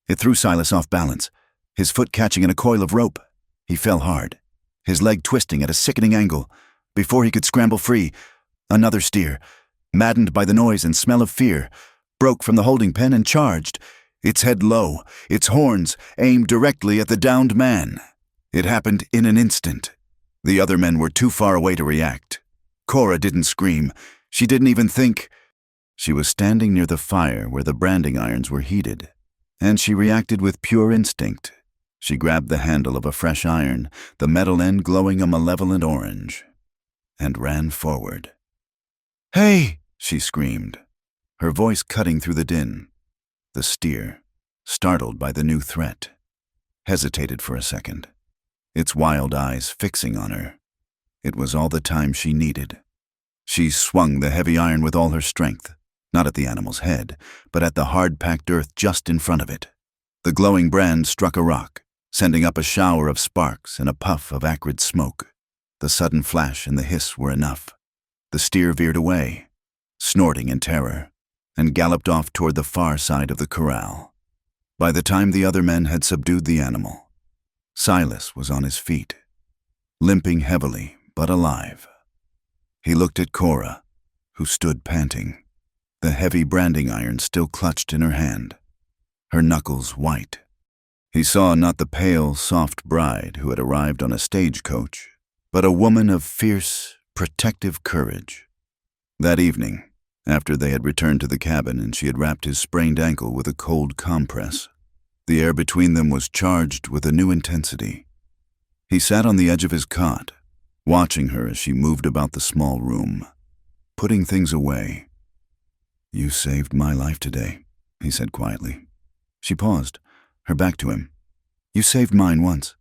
It threw Silas off balance, his foot catching in a coil of rope. He fell hard, his leg twisting at a sickening angle. Before he could scramble free, another steer, maddened by the noise and smell of fear, broke from the holding pen and charged, its head low, its horns aimed directly at the downed man. It happened in an instant. The other men were too far away to react. Cora didn't scream. She didn't even think. She was standing near the fire where the branding irons were heated, and she reacted with pure instinct. She grabbed the handle of a fresh iron, the metal end glowing a malevolent orange, and ran forward. "Hey!" she screamed, her voice cutting through the din. The steer, startled by the new threat, hesitated for a second, its wild eyes fixing on her. It was all the time she needed. She swung the heavy iron with all her strength, not at the animal's head, but at the hard-packed earth just in front of it. The glowing brand struck a rock, sending up a shower of sparks and a puff of acrid smoke. The sudden flash and the hiss were enough. The steer veered away, snorting in terror, and galloped off toward the far side of the corral. By the time the other men had subdued the animal, Silas was on his feet, limping heavily but alive. He looked at Cora, who stood panting, the heavy branding iron still clutched in her hand, her knuckles white. He saw not the pale, soft bride who had arrived on a stagecoach, but a woman of fierce, protective courage. That evening, after they had returned to the cabin and she had wrapped his sprained ankle with a cold compress, the air between them was charged with a new intensity. He sat on the edge of his cot, watching her as she moved about the small room, putting things away. "You saved my life today," he said quietly. She paused, her back to him. "You saved mine once.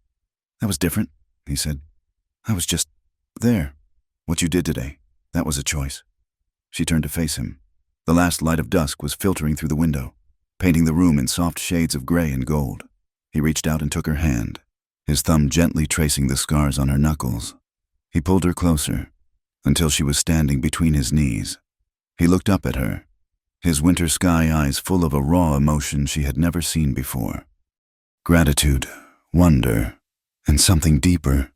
That was different," he said. "I was just there. What you did today, that was a choice." She turned to face him. The last light of dusk was filtering through the window, painting the room in soft shades of gray and gold. He reached out and took her hand, his thumb gently tracing the scars on her knuckles. He pulled her closer, until she was standing between his knees. He looked up at her, his winter sky eyes full of a raw emotion she had never seen before. Gratitude, wonder, and something deeper.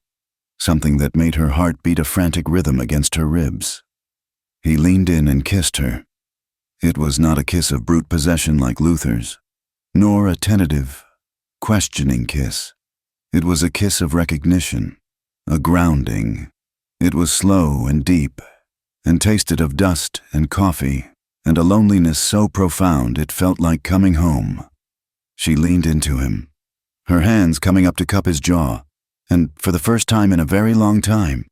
something that made her heart beat a frantic rhythm against her ribs. He leaned in and kissed her. It was not a kiss of brute possession like Luther's, nor a tentative, questioning kiss. It was a kiss of recognition, a grounding. It was slow and deep, and tasted of dust and coffee, and a loneliness so profound it felt like coming home. She leaned into him, her hands coming up to cup his jaw, and for the first time in a very long time,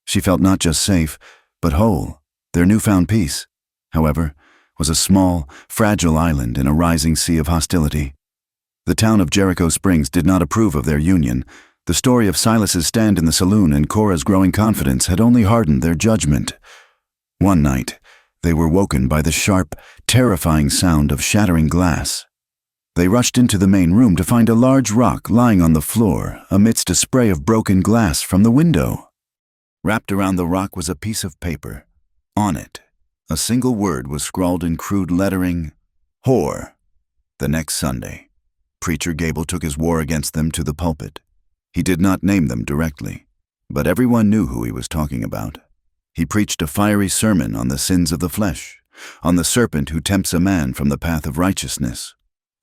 she felt not just safe, but whole. Their newfound peace, however, was a small, fragile island in a rising sea of hostility. The town of Jericho Springs did not approve of their union. The story of Silas's stand in the saloon and Cora's growing confidence had only hardened their judgment. One night, they were woken by the sharp, terrifying sound of shattering glass. They rushed into the main room to find a large rock lying on the floor amidst a spray of broken glass from the window. Wrapped around the rock was a piece of paper. On it, a single word was scrawled in crude lettering, "Whore." The next Sunday, Preacher Gable took his war against them to the pulpit. He did not name them directly, but everyone knew who he was talking about. He preached a fiery sermon on the sins of the flesh, on the serpent who tempts a man from the path of righteousness,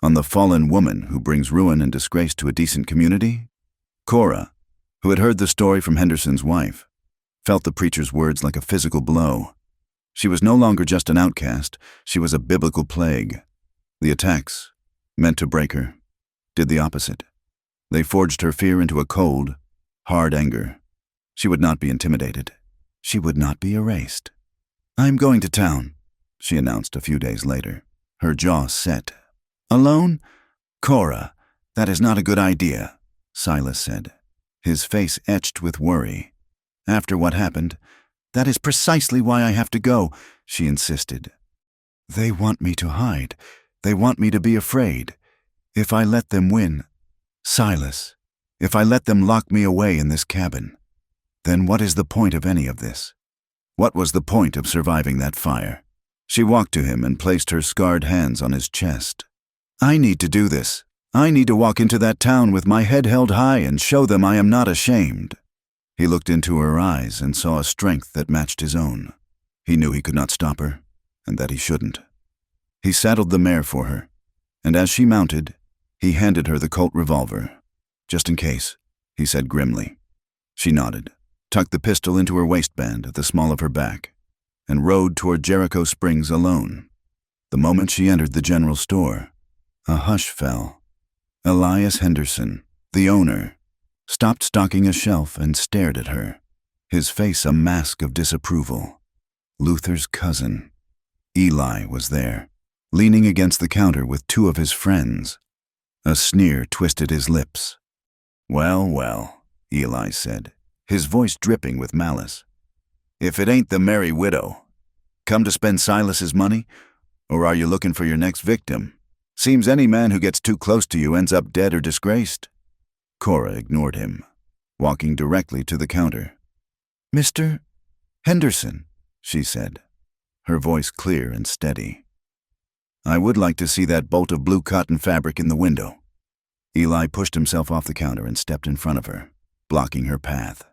on the fallen woman who brings ruin and disgrace to a decent community. Cora, who had heard the story from Henderson's wife, felt the preacher's words like a physical blow. She was no longer just an outcast, she was a biblical plague. The attacks, meant to break her, did the opposite. They forged her fear into a cold, hard anger. She would not be intimidated. She would not be erased. "I'm going to town," she announced a few days later, her jaw set. "Alone? Cora, that is not a good idea," Silas said, his face etched with worry. "After what happened, that is precisely why I have to go," she insisted. "They want me to hide. They want me to be afraid. If I let them win, Silas, if I let them lock me away in this cabin, then what is the point of any of this? What was the point of surviving that fire?" She walked to him and placed her scarred hands on his chest. "I need to do this. I need to walk into that town with my head held high and show them I am not ashamed." He looked into her eyes and saw a strength that matched his own. He knew he could not stop her, and that he shouldn't. He saddled the mare for her, and as she mounted, he handed her the Colt revolver. "Just in case," he said grimly. She nodded, tucked the pistol into her waistband at the small of her back, and rode toward Jericho Springs alone. The moment she entered the general store, a hush fell. Elias Henderson, the owner, stopped stocking a shelf and stared at her, his face a mask of disapproval. Luther's cousin, Eli, was there, leaning against the counter with two of his friends. A sneer twisted his lips. "Well, well," Eli said, his voice dripping with malice. "If it ain't the Merry Widow. Come to spend Silas's money, or are you looking for your next victim? Seems any man who gets too close to you ends up dead or disgraced." Cora ignored him, walking directly to the counter. "Mr. Henderson," she said, her voice clear and steady. "I would like to see that bolt of blue cotton fabric in the window." Eli pushed himself off the counter and stepped in front of her, blocking her path.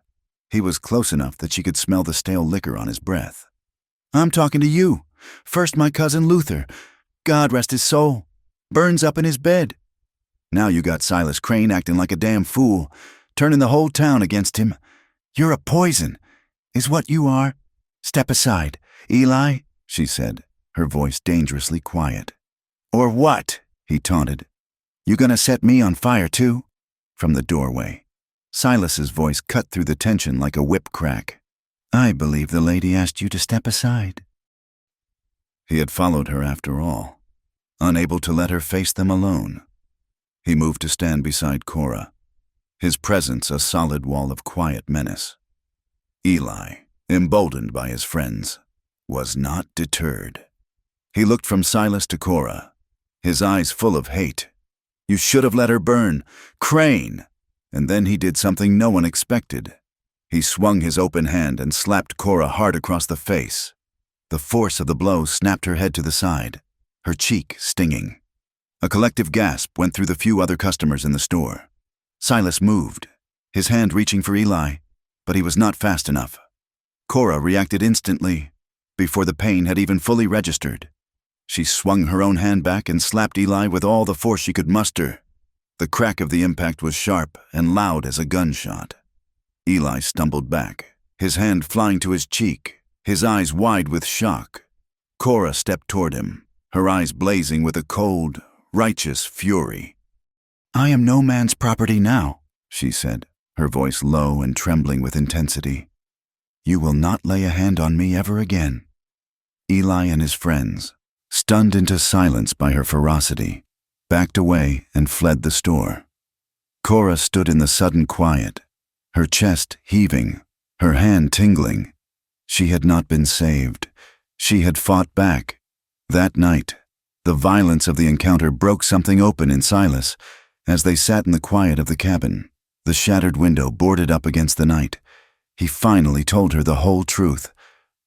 He was close enough that she could smell the stale liquor on his breath. "I'm talking to you. First my cousin Luther, God rest his soul, burns up in his bed. Now you got Silas Crane acting like a damn fool, turning the whole town against him. You're a poison, is what you are. Step aside, Eli," she said, her voice dangerously quiet. "Or what?" he taunted. "You gonna set me on fire too?" From the doorway, Silas's voice cut through the tension like a whip crack. "I believe the lady asked you to step aside." He had followed her after all, unable to let her face them alone. He moved to stand beside Cora, his presence a solid wall of quiet menace. Eli, emboldened by his friends, was not deterred. He looked from Silas to Cora, his eyes full of hate. "You should have let her burn. Crane!" And then he did something no one expected. He swung his open hand and slapped Cora hard across the face. The force of the blow snapped her head to the side, her cheek stinging. A collective gasp went through the few other customers in the store. Silas moved, his hand reaching for Eli, but he was not fast enough. Cora reacted instantly, before the pain had even fully registered. She swung her own hand back and slapped Eli with all the force she could muster. The crack of the impact was sharp and loud as a gunshot. Eli stumbled back, his hand flying to his cheek, his eyes wide with shock. Cora stepped toward him, her eyes blazing with a cold, righteous fury. "I am no man's property now," she said, her voice low and trembling with intensity. "You will not lay a hand on me ever again." Eli and his friends, stunned into silence by her ferocity, backed away and fled the store. Cora stood in the sudden quiet, her chest heaving, her hand tingling. She had not been saved. She had fought back. That night, the violence of the encounter broke something open in Silas. As they sat in the quiet of the cabin, the shattered window boarded up against the night, he finally told her the whole truth.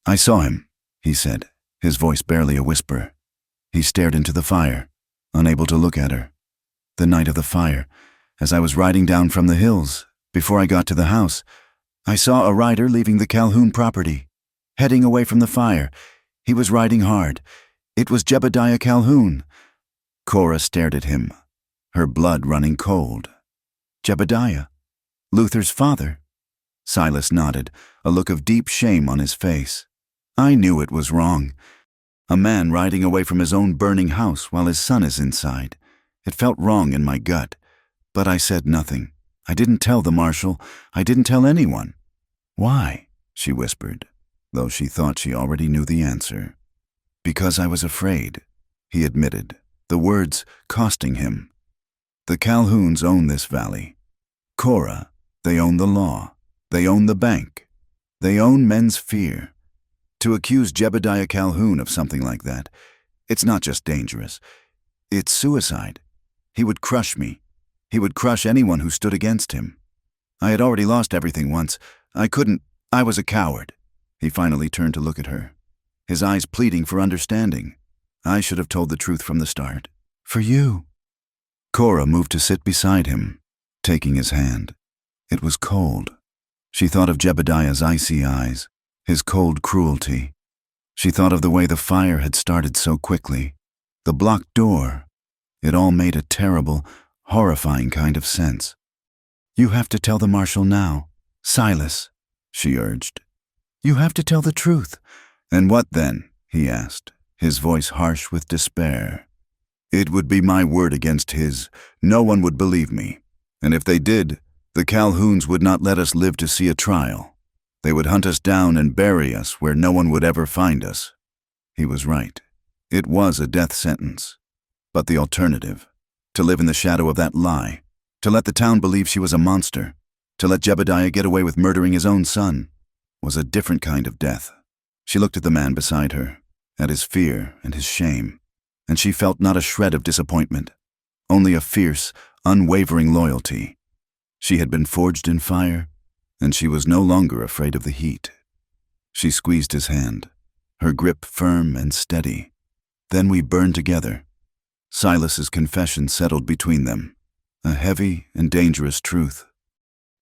"I saw him," he said, his voice barely a whisper. He stared into the fire, unable to look at her. "The night of the fire, as I was riding down from the hills, before I got to the house, I saw a rider leaving the Calhoun property, heading away from the fire. He was riding hard. It was Jebediah Calhoun." Cora stared at him, her blood running cold. "Jebediah? Luther's father?" Silas nodded, a look of deep shame on his face. "I knew it was wrong. A man riding away from his own burning house while his son is inside. It felt wrong in my gut, but I said nothing. I didn't tell the marshal. I didn't tell anyone." "Why?" she whispered, though she thought she already knew the answer. "Because I was afraid," he admitted, the words costing him. "The Calhouns own this valley. Cora, they own the law. They own the bank. They own men's fear. To accuse Jebediah Calhoun of something like that, it's not just dangerous. It's suicide. He would crush me. He would crush anyone who stood against him. I had already lost everything once. I was a coward." He finally turned to look at her, his eyes pleading for understanding. "I should have told the truth from the start. For you." Cora moved to sit beside him, taking his hand. It was cold. She thought of Jebediah's icy eyes, his cold cruelty. She thought of the way the fire had started so quickly, the blocked door. It all made a terrible, horrifying kind of sense. "You have to tell the marshal now, Silas," she urged. "You have to tell the truth." "And what then?" he asked, his voice harsh with despair. "It would be my word against his. No one would believe me. And if they did, the Calhouns would not let us live to see a trial. They would hunt us down and bury us where no one would ever find us." He was right. It was a death sentence. But the alternative, to live in the shadow of that lie, to let the town believe she was a monster, to let Jebediah get away with murdering his own son, was a different kind of death. She looked at the man beside her, at his fear and his shame, and she felt not a shred of disappointment, only a fierce, unwavering loyalty. She had been forged in fire, and she was no longer afraid of the heat. She squeezed his hand, her grip firm and steady. Then we burned together. Silas's confession settled between them, a heavy and dangerous truth.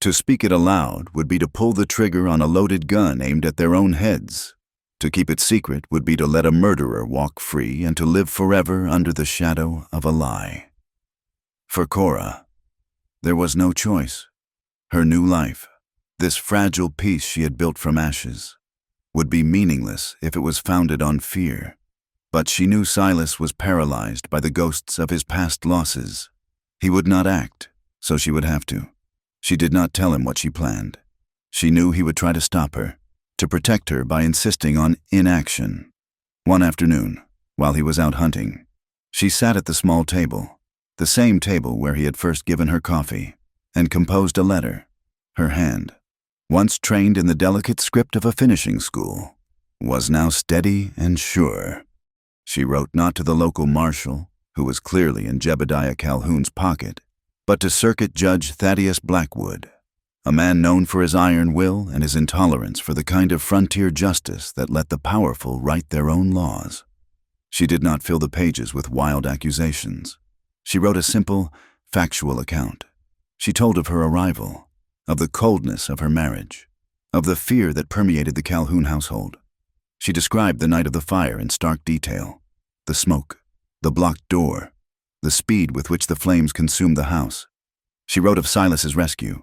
To speak it aloud would be to pull the trigger on a loaded gun aimed at their own heads. To keep it secret would be to let a murderer walk free and to live forever under the shadow of a lie. For Cora, there was no choice. Her new life, this fragile piece she had built from ashes, would be meaningless if it was founded on fear. But she knew Silas was paralyzed by the ghosts of his past losses. He would not act, so she would have to. She did not tell him what she planned. She knew he would try to stop her, to protect her by insisting on inaction. One afternoon, while he was out hunting, she sat at the small table, the same table where he had first given her coffee, and composed a letter. Her hand, once trained in the delicate script of a finishing school, was now steady and sure. She wrote not to the local marshal, who was clearly in Jebediah Calhoun's pocket, but to Circuit Judge Thaddeus Blackwood, a man known for his iron will and his intolerance for the kind of frontier justice that let the powerful write their own laws. She did not fill the pages with wild accusations. She wrote a simple, factual account. She told of her arrival, of the coldness of her marriage, of the fear that permeated the Calhoun household. She described the night of the fire in stark detail: the smoke, the blocked door, the speed with which the flames consumed the house. She wrote of Silas's rescue,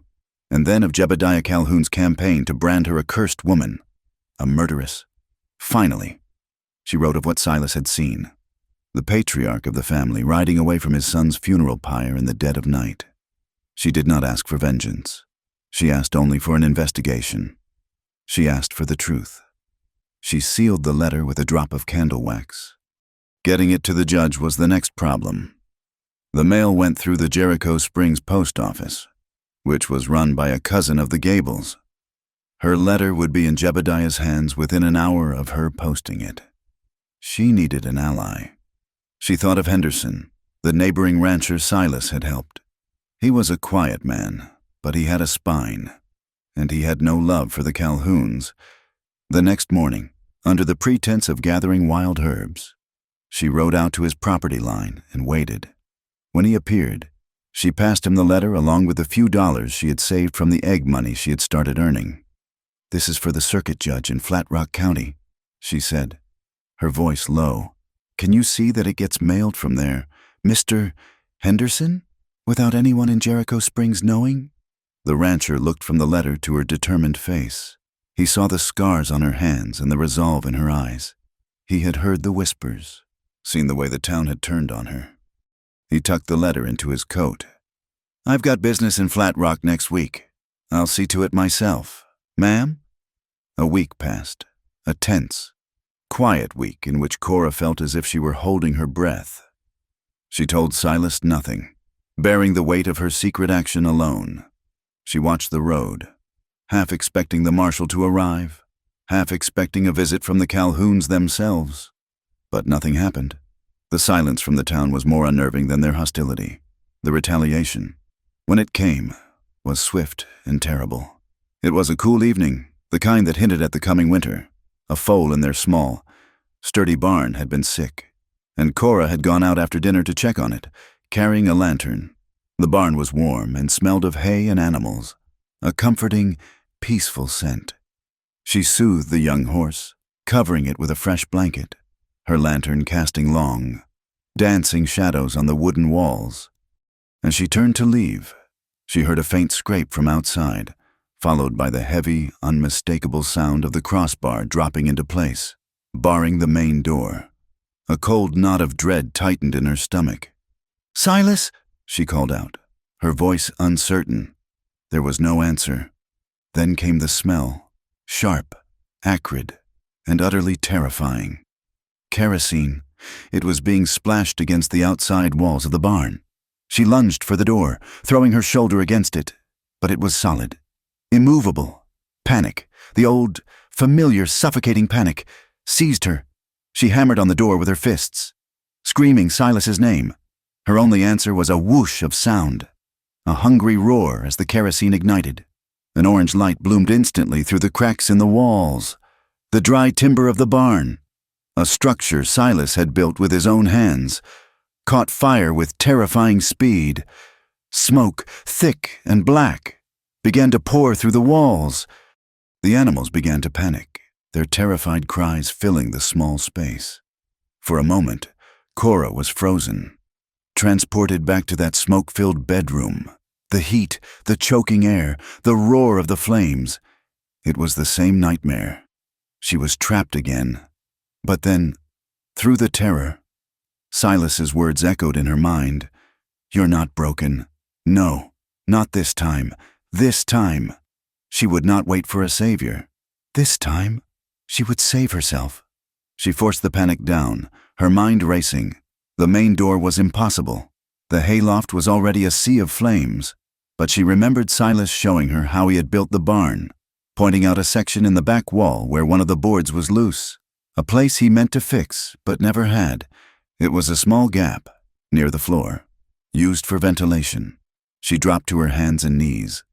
and then of Jebediah Calhoun's campaign to brand her a cursed woman, a murderess. Finally, she wrote of what Silas had seen: the patriarch of the family riding away from his son's funeral pyre in the dead of night. She did not ask for vengeance. She asked only for an investigation. She asked for the truth. She sealed the letter with a drop of candle wax. Getting it to the judge was the next problem. The mail went through the Jericho Springs post office, which was run by a cousin of the Gables. Her letter would be in Jebediah's hands within an hour of her posting it. She needed an ally. She thought of Henderson, the neighboring rancher Silas had helped. He was a quiet man, but he had a spine, and he had no love for the Calhouns. The next morning, under the pretense of gathering wild herbs, she rode out to his property line and waited. When he appeared, she passed him the letter along with the few dollars she had saved from the egg money she had started earning. "This is for the circuit judge in Flat Rock County," she said, her voice low. "Can you see that it gets mailed from there, Mr. Henderson, without anyone in Jericho Springs knowing?" The rancher looked from the letter to her determined face. He saw the scars on her hands and the resolve in her eyes. He had heard the whispers, seen the way the town had turned on her. He tucked the letter into his coat. "I've got business in Flat Rock next week. I'll see to it myself. Ma'am?" A week passed, a tense, quiet week in which Cora felt as if she were holding her breath. She told Silas nothing, bearing the weight of her secret action alone. She watched the road, half expecting the marshal to arrive, half expecting a visit from the Calhouns themselves. But nothing happened. The silence from the town was more unnerving than their hostility. The retaliation, when it came, was swift and terrible. It was a cool evening, the kind that hinted at the coming winter. A foal in their small, sturdy barn had been sick, and Cora had gone out after dinner to check on it, carrying a lantern. The barn was warm and smelled of hay and animals, a comforting, peaceful scent. She soothed the young horse, covering it with a fresh blanket, her lantern casting long, dancing shadows on the wooden walls. As she turned to leave, she heard a faint scrape from outside, followed by the heavy, unmistakable sound of the crossbar dropping into place, barring the main door. A cold knot of dread tightened in her stomach. "Silas!" she called out, her voice uncertain. There was no answer. Then came the smell, sharp, acrid, and utterly terrifying. Kerosene. It was being splashed against the outside walls of the barn. She lunged for the door, throwing her shoulder against it, but it was solid, immovable. Panic, the old, familiar, suffocating panic, seized her. She hammered on the door with her fists, screaming Silas's name. Her only answer was a whoosh of sound, a hungry roar as the kerosene ignited. An orange light bloomed instantly through the cracks in the walls, the dry timber of the barn. A structure Silas had built with his own hands, caught fire with terrifying speed. Smoke, thick and black, began to pour through the walls. The animals began to panic, their terrified cries filling the small space. For a moment, Cora was frozen, transported back to that smoke-filled bedroom. The heat, the choking air, the roar of the flames. It was the same nightmare. She was trapped again. But then, through the terror, Silas's words echoed in her mind. "You're not broken. No, not this time. This time." She would not wait for a savior. This time, she would save herself. She forced the panic down, her mind racing. The main door was impossible. The hayloft was already a sea of flames. But she remembered Silas showing her how he had built the barn, pointing out a section in the back wall where one of the boards was loose, a place he meant to fix but never had. It was a small gap, near the floor, used for ventilation. She dropped to her hands and knees,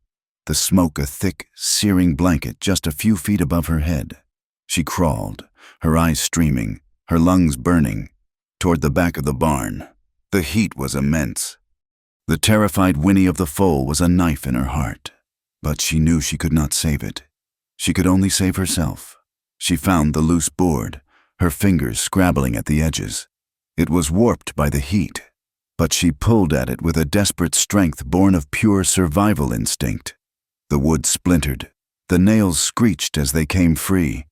the smoke a thick, searing blanket just a few feet above her head. She crawled, her eyes streaming, her lungs burning, toward the back of the barn. The heat was immense. The terrified whinny of the foal was a knife in her heart, but she knew she could not save it. She could only save herself. She found the loose board, her fingers scrabbling at the edges. It was warped by the heat, but she pulled at it with a desperate strength born of pure survival instinct. The wood splintered. The nails screeched as they came free.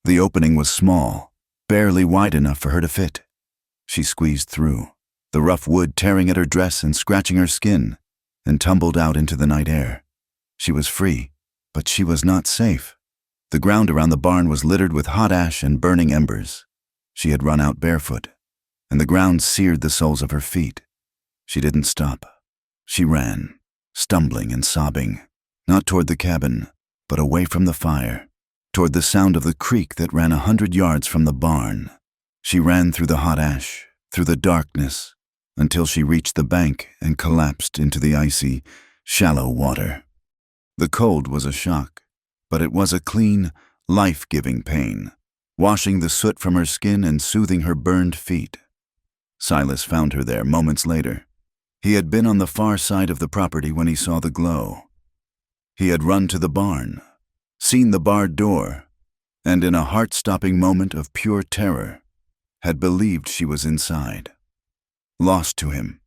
The opening was small, barely wide enough for her to fit. She squeezed through, the rough wood tearing at her dress and scratching her skin, and tumbled out into the night air. She was free, but she was not safe. The ground around the barn was littered with hot ash and burning embers. She had run out barefoot, and the ground seared the soles of her feet. She didn't stop. She ran, stumbling and sobbing, not toward the cabin, but away from the fire, toward the sound of the creek that ran 100 yards from the barn. She ran through the hot ash, through the darkness, until she reached the bank and collapsed into the icy, shallow water. The cold was a shock, but it was a clean, life-giving pain, washing the soot from her skin and soothing her burned feet. Silas found her there moments later. He had been on the far side of the property when he saw the glow. He had run to the barn, seen the barred door, and in a heart-stopping moment of pure terror, had believed she was inside. Lost to him.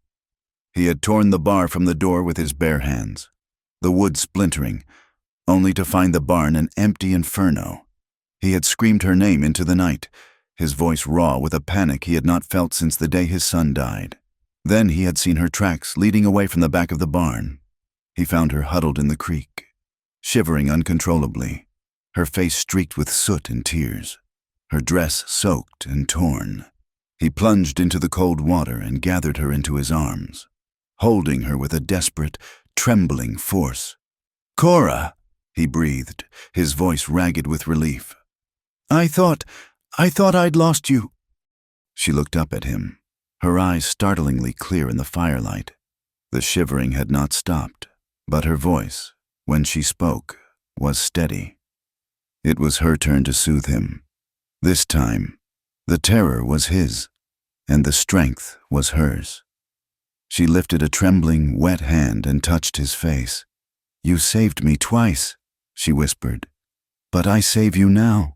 He had torn the bar from the door with his bare hands, the wood splintering, only to find the barn an empty inferno. He had screamed her name into the night, his voice raw with a panic he had not felt since the day his son died. Then he had seen her tracks leading away from the back of the barn. He found her huddled in the creek, shivering uncontrollably, her face streaked with soot and tears, her dress soaked and torn. He plunged into the cold water and gathered her into his arms, holding her with a desperate, trembling force. "Cora," he breathed, his voice ragged with relief. I thought I'd lost you." She looked up at him, her eyes startlingly clear in the firelight. The shivering had not stopped, but her voice, when she spoke, was steady. It was her turn to soothe him. This time, the terror was his, and the strength was hers. She lifted a trembling, wet hand and touched his face. "You saved me twice," she whispered. "But I save you now."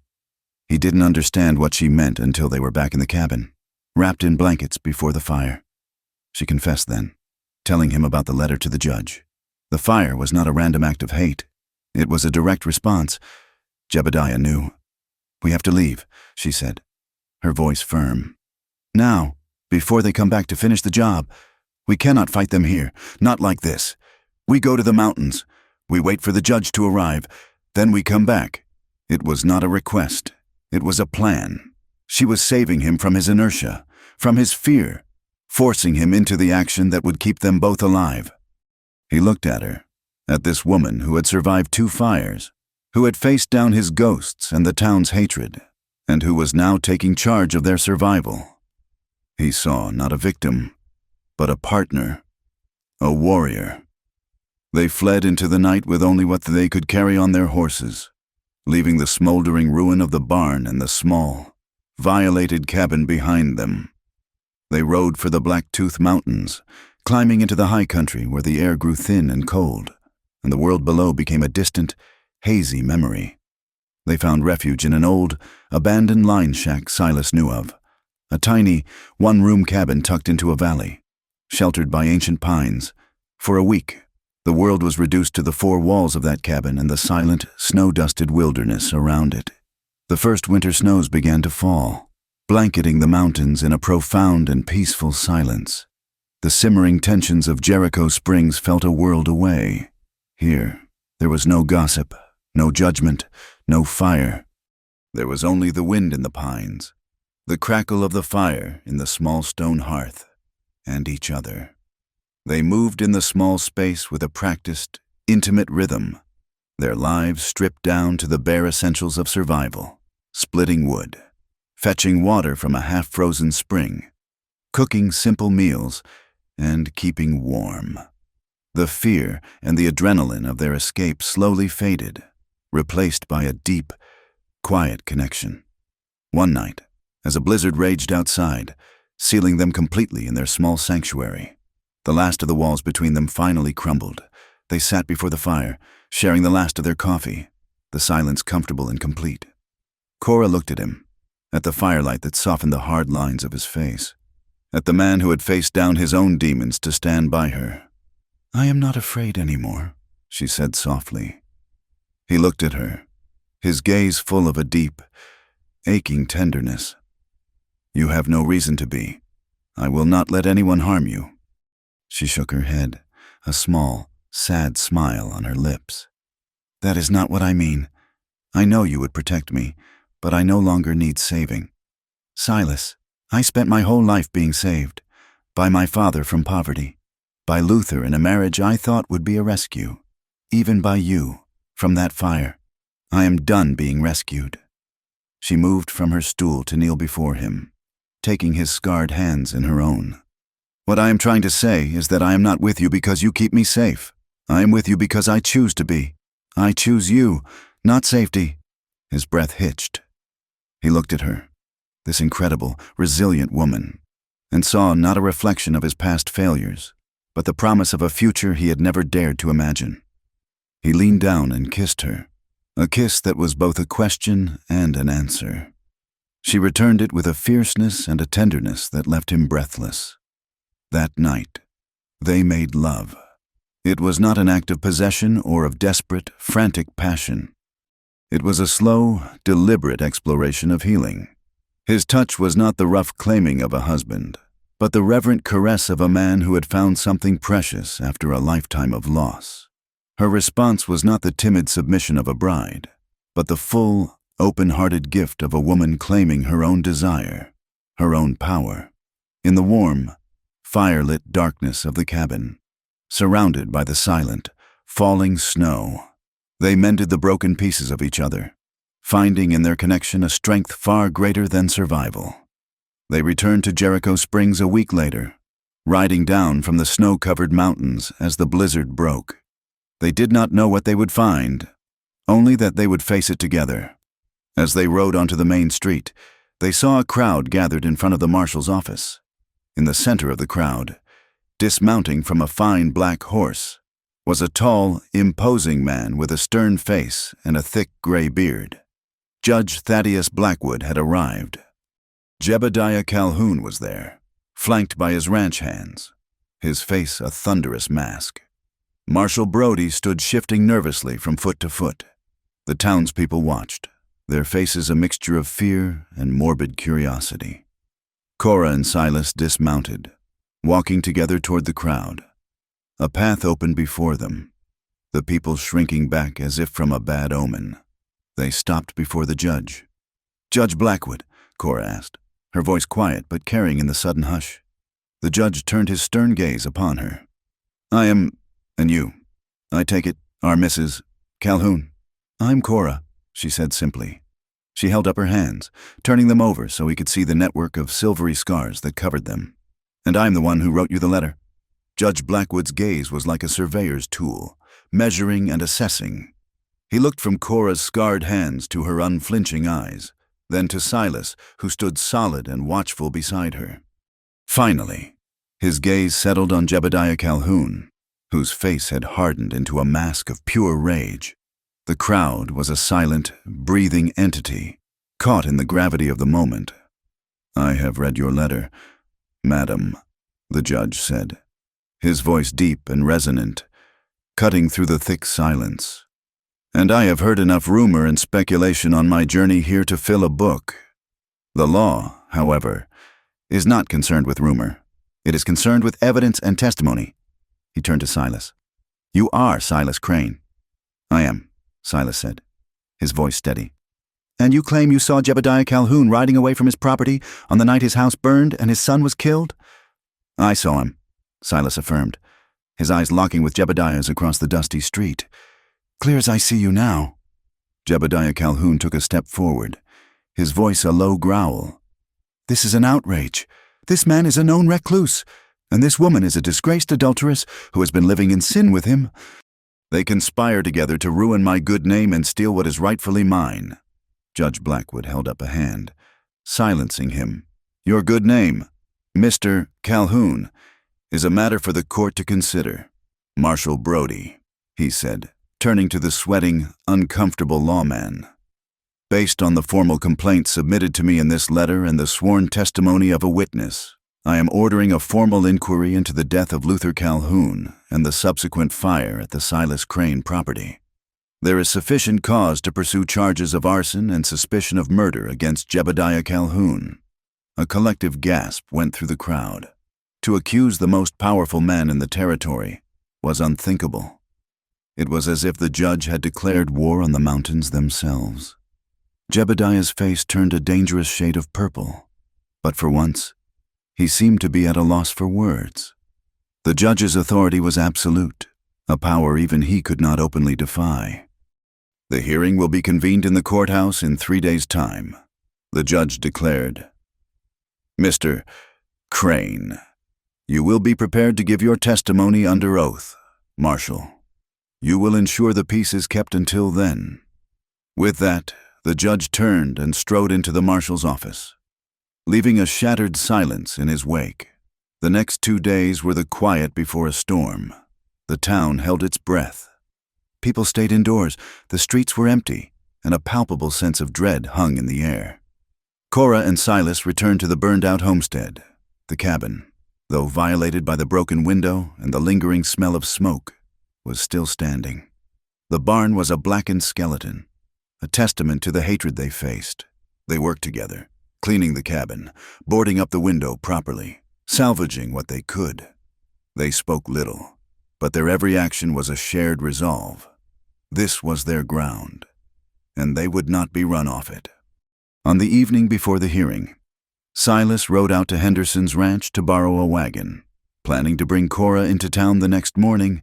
He didn't understand what she meant until they were back in the cabin, wrapped in blankets before the fire. She confessed then, telling him about the letter to the judge. The fire was not a random act of hate. It was a direct response. Jebediah knew. "We have to leave," she said, her voice firm. "Now, before they come back to finish the job. We cannot fight them here, not like this. We go to the mountains. We wait for the judge to arrive. Then we come back." It was not a request. It was a plan. She was saving him from his inertia, from his fear, forcing him into the action that would keep them both alive. He looked at her, at this woman who had survived 2 fires, who had faced down his ghosts and the town's hatred, and who was now taking charge of their survival. He saw not a victim, but a partner, a warrior. They fled into the night with only what they could carry on their horses, leaving the smoldering ruin of the barn and the small, violated cabin behind them. They rode for the Blacktooth Mountains, climbing into the high country where the air grew thin and cold, and the world below became a distant, hazy memory. They found refuge in an old, abandoned line shack Silas knew of, a tiny, one-room cabin tucked into a valley, sheltered by ancient pines. For a week, the world was reduced to the 4 walls of that cabin and the silent, snow-dusted wilderness around it. The first winter snows began to fall, blanketing the mountains in a profound and peaceful silence. The simmering tensions of Jericho Springs felt a world away. Here, there was no gossip, no judgment, no fire. There was only the wind in the pines, the crackle of the fire in the small stone hearth, and each other. They moved in the small space with a practiced, intimate rhythm, their lives stripped down to the bare essentials of survival, splitting wood, fetching water from a half-frozen spring, cooking simple meals, and keeping warm. The fear and the adrenaline of their escape slowly faded, replaced by a deep, quiet connection. One night, as a blizzard raged outside, sealing them completely in their small sanctuary, the last of the walls between them finally crumbled. They sat before the fire, sharing the last of their coffee. the silence comfortable and complete. Cora looked at him, at the firelight that softened the hard lines of his face, at the man who had faced down his own demons to stand by her. "I am not afraid anymore," she said softly. He looked at her, his gaze full of a deep, aching tenderness. "You have no reason to be. I will not let anyone harm you." She shook her head, a small, sad smile on her lips. "That is not what I mean. I know you would protect me, but I no longer need saving. Silas, I spent my whole life being saved, by my father from poverty, by Luther in a marriage I thought would be a rescue, even by you, from that fire. I am done being rescued." She moved from her stool to kneel before him, taking his scarred hands in her own. "What I am trying to say is that I am not with you because you keep me safe. I am with you because I choose to be. I choose you, not safety." His breath hitched. He looked at her, this incredible, resilient woman, and saw not a reflection of his past failures, but the promise of a future he had never dared to imagine. He leaned down and kissed her, a kiss that was both a question and an answer. She returned it with a fierceness and a tenderness that left him breathless. That night, they made love. It was not an act of possession or of desperate, frantic passion. It was a slow, deliberate exploration of healing. His touch was not the rough claiming of a husband, but the reverent caress of a man who had found something precious after a lifetime of loss. Her response was not the timid submission of a bride, but the full, open-hearted gift of a woman claiming her own desire, her own power. In the warm, fire-lit darkness of the cabin, surrounded by the silent, falling snow, they mended the broken pieces of each other, finding in their connection a strength far greater than survival. They returned to Jericho Springs a week later, riding down from the snow-covered mountains as the blizzard broke. They did not know what they would find, only that they would face it together. As they rode onto the main street, they saw a crowd gathered in front of the marshal's office. In the center of the crowd, dismounting from a fine black horse, was a tall, imposing man with a stern face and a thick gray beard. Judge Thaddeus Blackwood had arrived. Jebediah Calhoun was there, flanked by his ranch hands, his face a thunderous mask. Marshal Brody stood shifting nervously from foot to foot. The townspeople watched, their faces a mixture of fear and morbid curiosity. Cora and Silas dismounted, walking together toward the crowd. A path opened before them, the people shrinking back as if from a bad omen. They stopped before the judge. "Judge Blackwood," Cora asked, her voice quiet but carrying in the sudden hush. The judge turned his stern gaze upon her. "I am, and you, I take it, are Mrs. Calhoun." "I'm Cora," she said simply. She held up her hands, turning them over so he could see the network of silvery scars that covered them. "And I'm the one who wrote you the letter." Judge Blackwood's gaze was like a surveyor's tool, measuring and assessing. He looked from Cora's scarred hands to her unflinching eyes, then to Silas, who stood solid and watchful beside her. Finally, his gaze settled on Jebediah Calhoun, whose face had hardened into a mask of pure rage. The crowd was a silent, breathing entity, caught in the gravity of the moment. "I have read your letter, madam," the judge said, his voice deep and resonant, cutting through the thick silence. "And I have heard enough rumor and speculation on my journey here to fill a book. The law, however, is not concerned with rumor. It is concerned with evidence and testimony." He turned to Silas. "You are Silas Crane." "I am," Silas said, his voice steady. "And you claim you saw Jebediah Calhoun riding away from his property on the night his house burned and his son was killed?" "I saw him," Silas affirmed, his eyes locking with Jebediah's across the dusty street. "Clear as I see you now." Jebediah Calhoun took a step forward, his voice a low growl. "This is an outrage. This man is a known recluse, and this woman is a disgraced adulteress who has been living in sin with him. They conspire together to ruin my good name and steal what is rightfully mine." Judge Blackwood held up a hand, silencing him. "Your good name, Mr. Calhoun, is a matter for the court to consider. Marshal Brody," he said, turning to the sweating, uncomfortable lawman. "Based on the formal complaint submitted to me in this letter and the sworn testimony of a witness, I am ordering a formal inquiry into the death of Luther Calhoun and the subsequent fire at the Silas Crane property. There is sufficient cause to pursue charges of arson and suspicion of murder against Jebediah Calhoun." A collective gasp went through the crowd. To accuse the most powerful man in the territory was unthinkable. It was as if the judge had declared war on the mountains themselves. Jebediah's face turned a dangerous shade of purple, but for once, he seemed to be at a loss for words. The judge's authority was absolute, a power even he could not openly defy. "The hearing will be convened in the courthouse in 3 days' time," the judge declared. "Mr. Crane, you will be prepared to give your testimony under oath, Marshal. You will ensure the peace is kept until then." With that, the judge turned and strode into the marshal's office, leaving a shattered silence in his wake. The next 2 days were the quiet before a storm. The town held its breath. People stayed indoors, the streets were empty, and a palpable sense of dread hung in the air. Cora and Silas returned to the burned-out homestead. The cabin, though violated by the broken window and the lingering smell of smoke, was still standing. The barn was a blackened skeleton, a testament to the hatred they faced. They worked together, cleaning the cabin, boarding up the window properly, salvaging what they could. They spoke little, but their every action was a shared resolve. This was their ground, and they would not be run off it. On the evening before the hearing, Silas rode out to Henderson's ranch to borrow a wagon. Planning to bring Cora into town the next morning,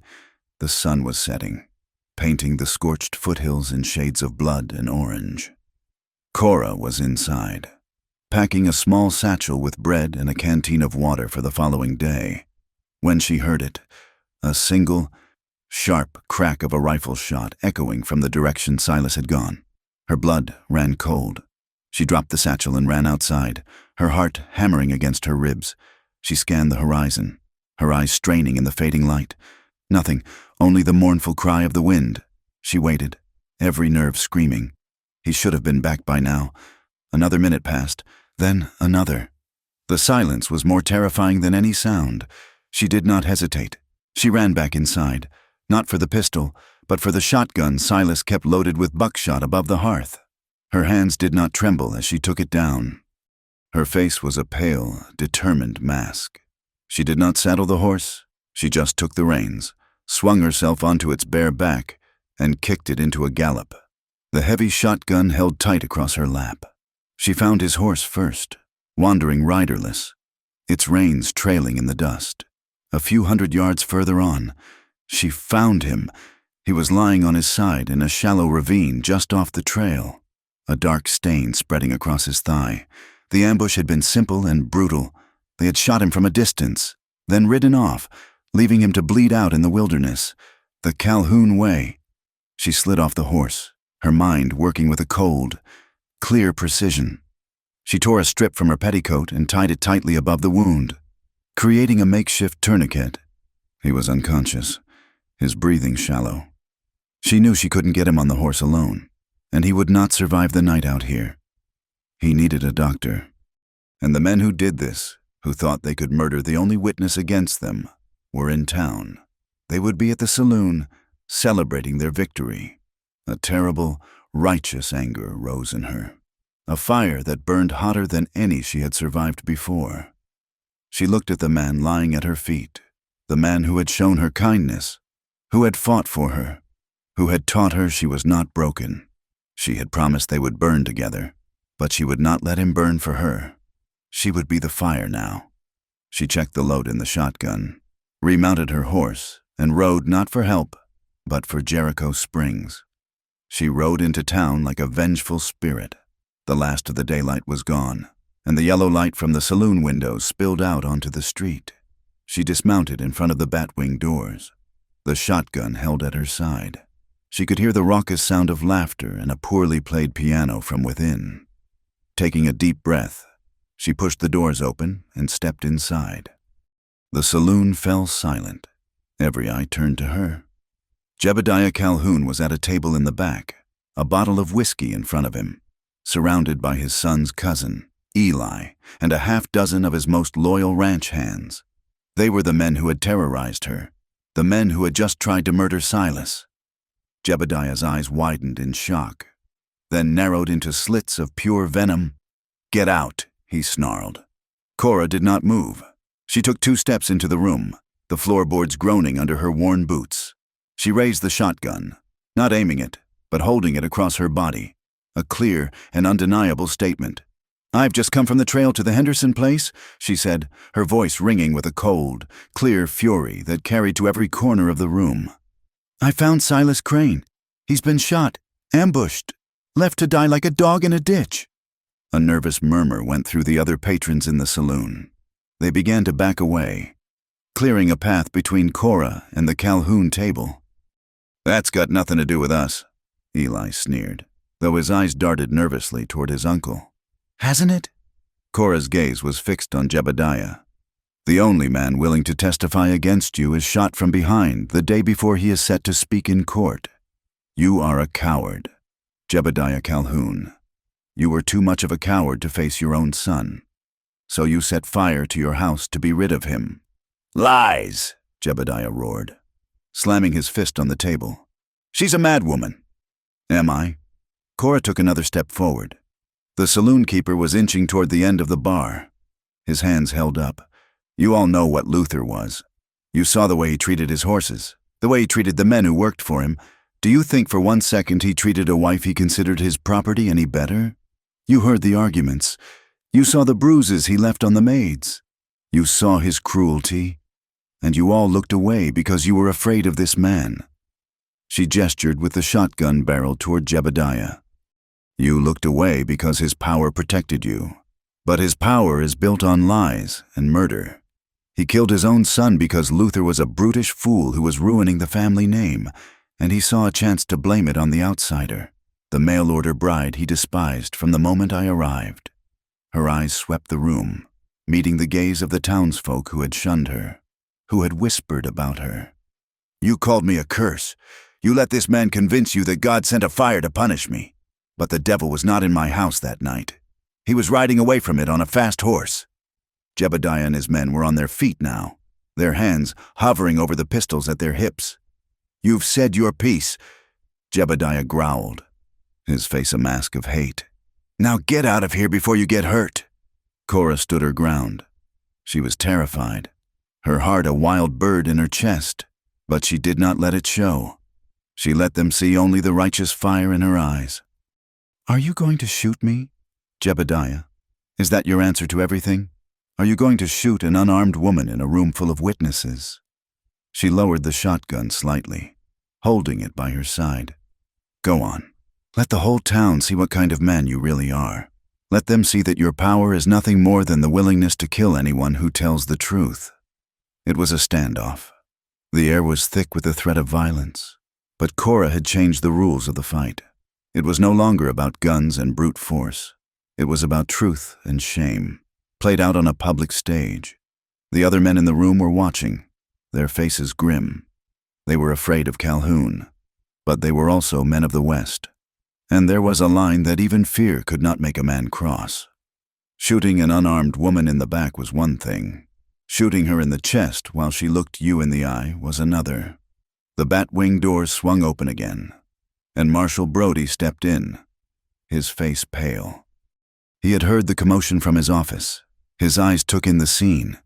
the sun was setting, painting the scorched foothills in shades of blood and orange. Cora was inside, packing a small satchel with bread and a canteen of water for the following day, when she heard it, a single, sharp crack of a rifle shot echoing from the direction Silas had gone. Her blood ran cold. She dropped the satchel and ran outside, her heart hammering against her ribs. She scanned the horizon, her eyes straining in the fading light. Nothing, only the mournful cry of the wind. She waited, every nerve screaming. He should have been back by now. Another minute passed, then another. The silence was more terrifying than any sound. She did not hesitate. She ran back inside, not for the pistol, but for the shotgun Silas kept loaded with buckshot above the hearth. Her hands did not tremble as she took it down. Her face was a pale, determined mask. She did not saddle the horse. She just took the reins, swung herself onto its bare back, and kicked it into a gallop. The heavy shotgun held tight across her lap. She found his horse first, wandering riderless, its reins trailing in the dust. A few hundred yards further on, she found him. He was lying on his side in a shallow ravine just off the trail, a dark stain spreading across his thigh. The ambush had been simple and brutal. They had shot him from a distance, then ridden off, leaving him to bleed out in the wilderness. The Calhoun way. She slid off the horse, her mind working with a cold, clear precision. She tore a strip from her petticoat and tied it tightly above the wound, creating a makeshift tourniquet. He was unconscious, his breathing shallow. She knew she couldn't get him on the horse alone, and he would not survive the night out here. He needed a doctor. And the men who did this, who thought they could murder the only witness against them, were in town. They would be at the saloon, celebrating their victory. A terrible, righteous anger rose in her, a fire that burned hotter than any she had survived before. She looked at the man lying at her feet, the man who had shown her kindness, who had fought for her, who had taught her she was not broken. She had promised they would burn together, but she would not let him burn for her. She would be the fire now. She checked the load in the shotgun, remounted her horse, and rode not for help, but for Jericho Springs. She rode into town like a vengeful spirit. The last of the daylight was gone, and the yellow light from the saloon windows spilled out onto the street. She dismounted in front of the Batwing doors, the shotgun held at her side. She could hear the raucous sound of laughter and a poorly played piano from within. Taking a deep breath, she pushed the doors open and stepped inside. The saloon fell silent. Every eye turned to her. Jebediah Calhoun was at a table in the back, a bottle of whiskey in front of him, surrounded by his son's cousin, Eli, and a half-dozen of his most loyal ranch hands. They were the men who had terrorized her, the men who had just tried to murder Silas. Jebediah's eyes widened in shock, then narrowed into slits of pure venom. "Get out," he snarled. Cora did not move. She took 2 steps into the room, the floorboards groaning under her worn boots. She raised the shotgun, not aiming it, but holding it across her body, a clear and undeniable statement. "I've just come from the trail to the Henderson place," she said, her voice ringing with a cold, clear fury that carried to every corner of the room. "I found Silas Crane. He's been shot, ambushed, left to die like a dog in a ditch." A nervous murmur went through the other patrons in the saloon. They began to back away, clearing a path between Cora and the Calhoun table. "That's got nothing to do with us," Eli sneered, though his eyes darted nervously toward his uncle. "Hasn't it?" Cora's gaze was fixed on Jebediah. "The only man willing to testify against you is shot from behind the day before he is set to speak in court. You are a coward, Jebediah Calhoun. You were too much of a coward to face your own son. So you set fire to your house to be rid of him." "Lies!" Jebediah roared, slamming his fist on the table. "She's a madwoman." "Am I?" Cora took another step forward. The saloon keeper was inching toward the end of the bar, his hands held up. "You all know what Luther was. You saw the way he treated his horses, the way he treated the men who worked for him. Do you think for 1 second he treated a wife he considered his property any better? You heard the arguments. You saw the bruises he left on the maids. You saw his cruelty. And you all looked away because you were afraid of this man." She gestured with the shotgun barrel toward Jebediah. "You looked away because his power protected you. But his power is built on lies and murder. He killed his own son because Luther was a brutish fool who was ruining the family name, and he saw a chance to blame it on the outsider, the mail-order bride he despised from the moment I arrived." Her eyes swept the room, meeting the gaze of the townsfolk who had shunned her, who had whispered about her. "You called me a curse. You let this man convince you that God sent a fire to punish me. But the devil was not in my house that night. He was riding away from it on a fast horse." Jebediah and his men were on their feet now, their hands hovering over the pistols at their hips. "You've said your piece," Jebediah growled, his face a mask of hate. "Now get out of here before you get hurt." Cora stood her ground. She was terrified, her heart a wild bird in her chest, but she did not let it show. She let them see only the righteous fire in her eyes. "Are you going to shoot me, Jebediah? Is that your answer to everything? Are you going to shoot an unarmed woman in a room full of witnesses?" She lowered the shotgun slightly, holding it by her side. "Go on. Let the whole town see what kind of man you really are. Let them see that your power is nothing more than the willingness to kill anyone who tells the truth." It was a standoff. The air was thick with the threat of violence, but Cora had changed the rules of the fight. It was no longer about guns and brute force. It was about truth and shame, played out on a public stage. The other men in the room were watching, their faces grim. They were afraid of Calhoun, but they were also men of the West. And there was a line that even fear could not make a man cross. Shooting an unarmed woman in the back was one thing. Shooting her in the chest while she looked you in the eye was another. The bat-wing doors swung open again, and Marshal Brody stepped in, his face pale. He had heard the commotion from his office. His eyes took in the scene.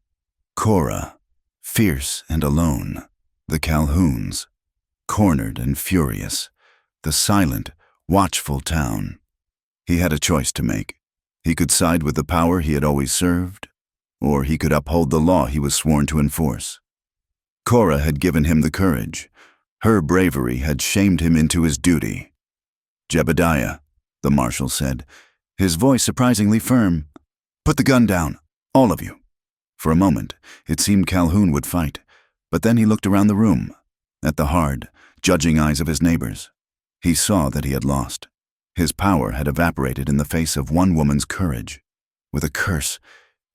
Cora, fierce and alone. The Calhouns, cornered and furious. The silent, watchful town. He had a choice to make. He could side with the power he had always served, or he could uphold the law he was sworn to enforce. Cora had given him the courage. Her bravery had shamed him into his duty. "Jebediah," the marshal said, his voice surprisingly firm, "put the gun down, all of you." For a moment, it seemed Calhoun would fight, but then he looked around the room, at the hard, judging eyes of his neighbors. He saw that he had lost. His power had evaporated in the face of one woman's courage. With a curse,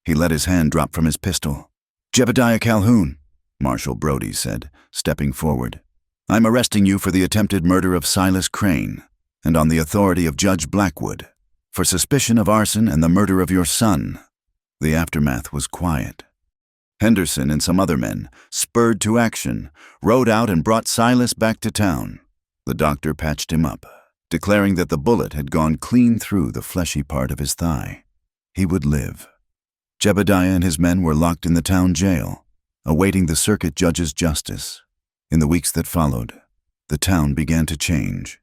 he let his hand drop from his pistol. "Jebediah Calhoun," Marshal Brody said, stepping forward. I'm arresting you for the attempted murder of Silas Crane, and on the authority of Judge Blackwood, for suspicion of arson and the murder of your son." The aftermath was quiet. Henderson and some other men, spurred to action, rode out and brought Silas back to town. The doctor patched him up, declaring that the bullet had gone clean through the fleshy part of his thigh. He would live. Jebediah and his men were locked in the town jail, awaiting the circuit judge's justice. In the weeks that followed, the town began to change.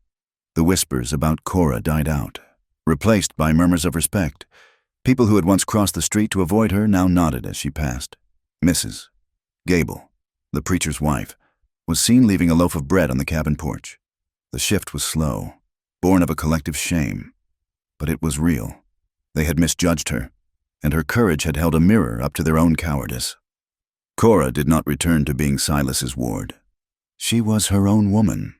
The whispers about Cora died out, replaced by murmurs of respect. People who had once crossed the street to avoid her now nodded as she passed. Mrs. Gable, the preacher's wife, was seen leaving a loaf of bread on the cabin porch. The shift was slow, born of a collective shame. But it was real. They had misjudged her, and her courage had held a mirror up to their own cowardice. Cora did not return to being Silas's ward. She was her own woman.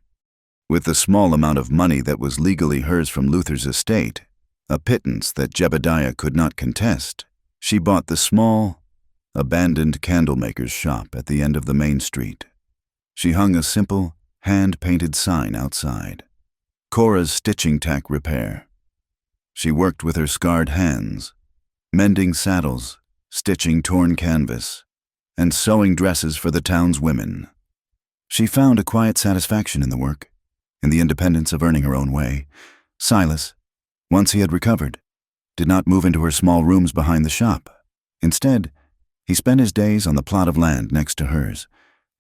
With the small amount of money that was legally hers from Luther's estate, a pittance that Jebediah could not contest, she bought the small, abandoned candlemaker's shop at the end of the main street. She hung a simple, hand-painted sign outside: Cora's Stitching Tack Repair. She worked with her scarred hands, mending saddles, stitching torn canvas, and sewing dresses for the town's women. She found a quiet satisfaction in the work, in the independence of earning her own way. Silas, once he had recovered, did not move into her small rooms behind the shop. Instead, he spent his days on the plot of land next to hers.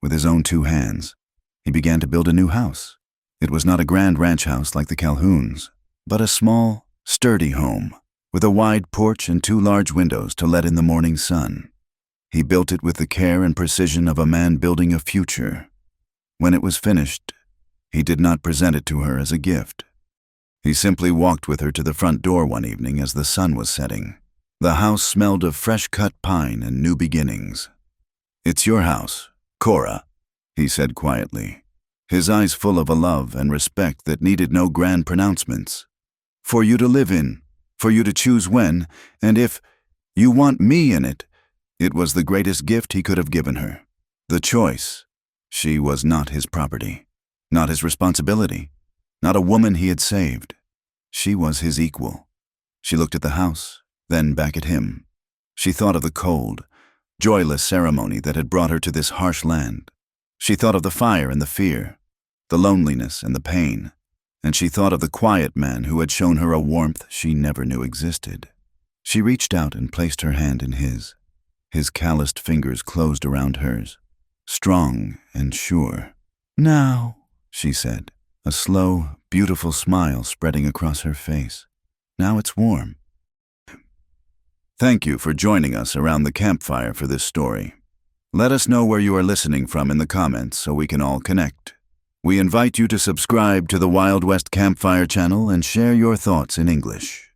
With his own 2 hands, he began to build a new house. It was not a grand ranch house like the Calhouns, but a small, sturdy home, with a wide porch and 2 large windows to let in the morning sun. He built it with the care and precision of a man building a future. When it was finished, he did not present it to her as a gift. He simply walked with her to the front door one evening as the sun was setting. The house smelled of fresh-cut pine and new beginnings. "It's your house, Cora," he said quietly, his eyes full of a love and respect that needed no grand pronouncements. "For you to live in, for you to choose when, and if you want me in it." It was the greatest gift he could have given her. The choice. She was not his property, not his responsibility, not a woman he had saved. She was his equal. She looked at the house, then back at him. She thought of the cold, joyless ceremony that had brought her to this harsh land. She thought of the fire and the fear, the loneliness and the pain, and she thought of the quiet man who had shown her a warmth she never knew existed. She reached out and placed her hand in his. His calloused fingers closed around hers, strong and sure. "Now," she said, a slow, beautiful smile spreading across her face. "Now it's warm." Thank you for joining us around the campfire for this story. Let us know where you are listening from in the comments so we can all connect. We invite you to subscribe to the Wild West Campfire channel and share your thoughts in English.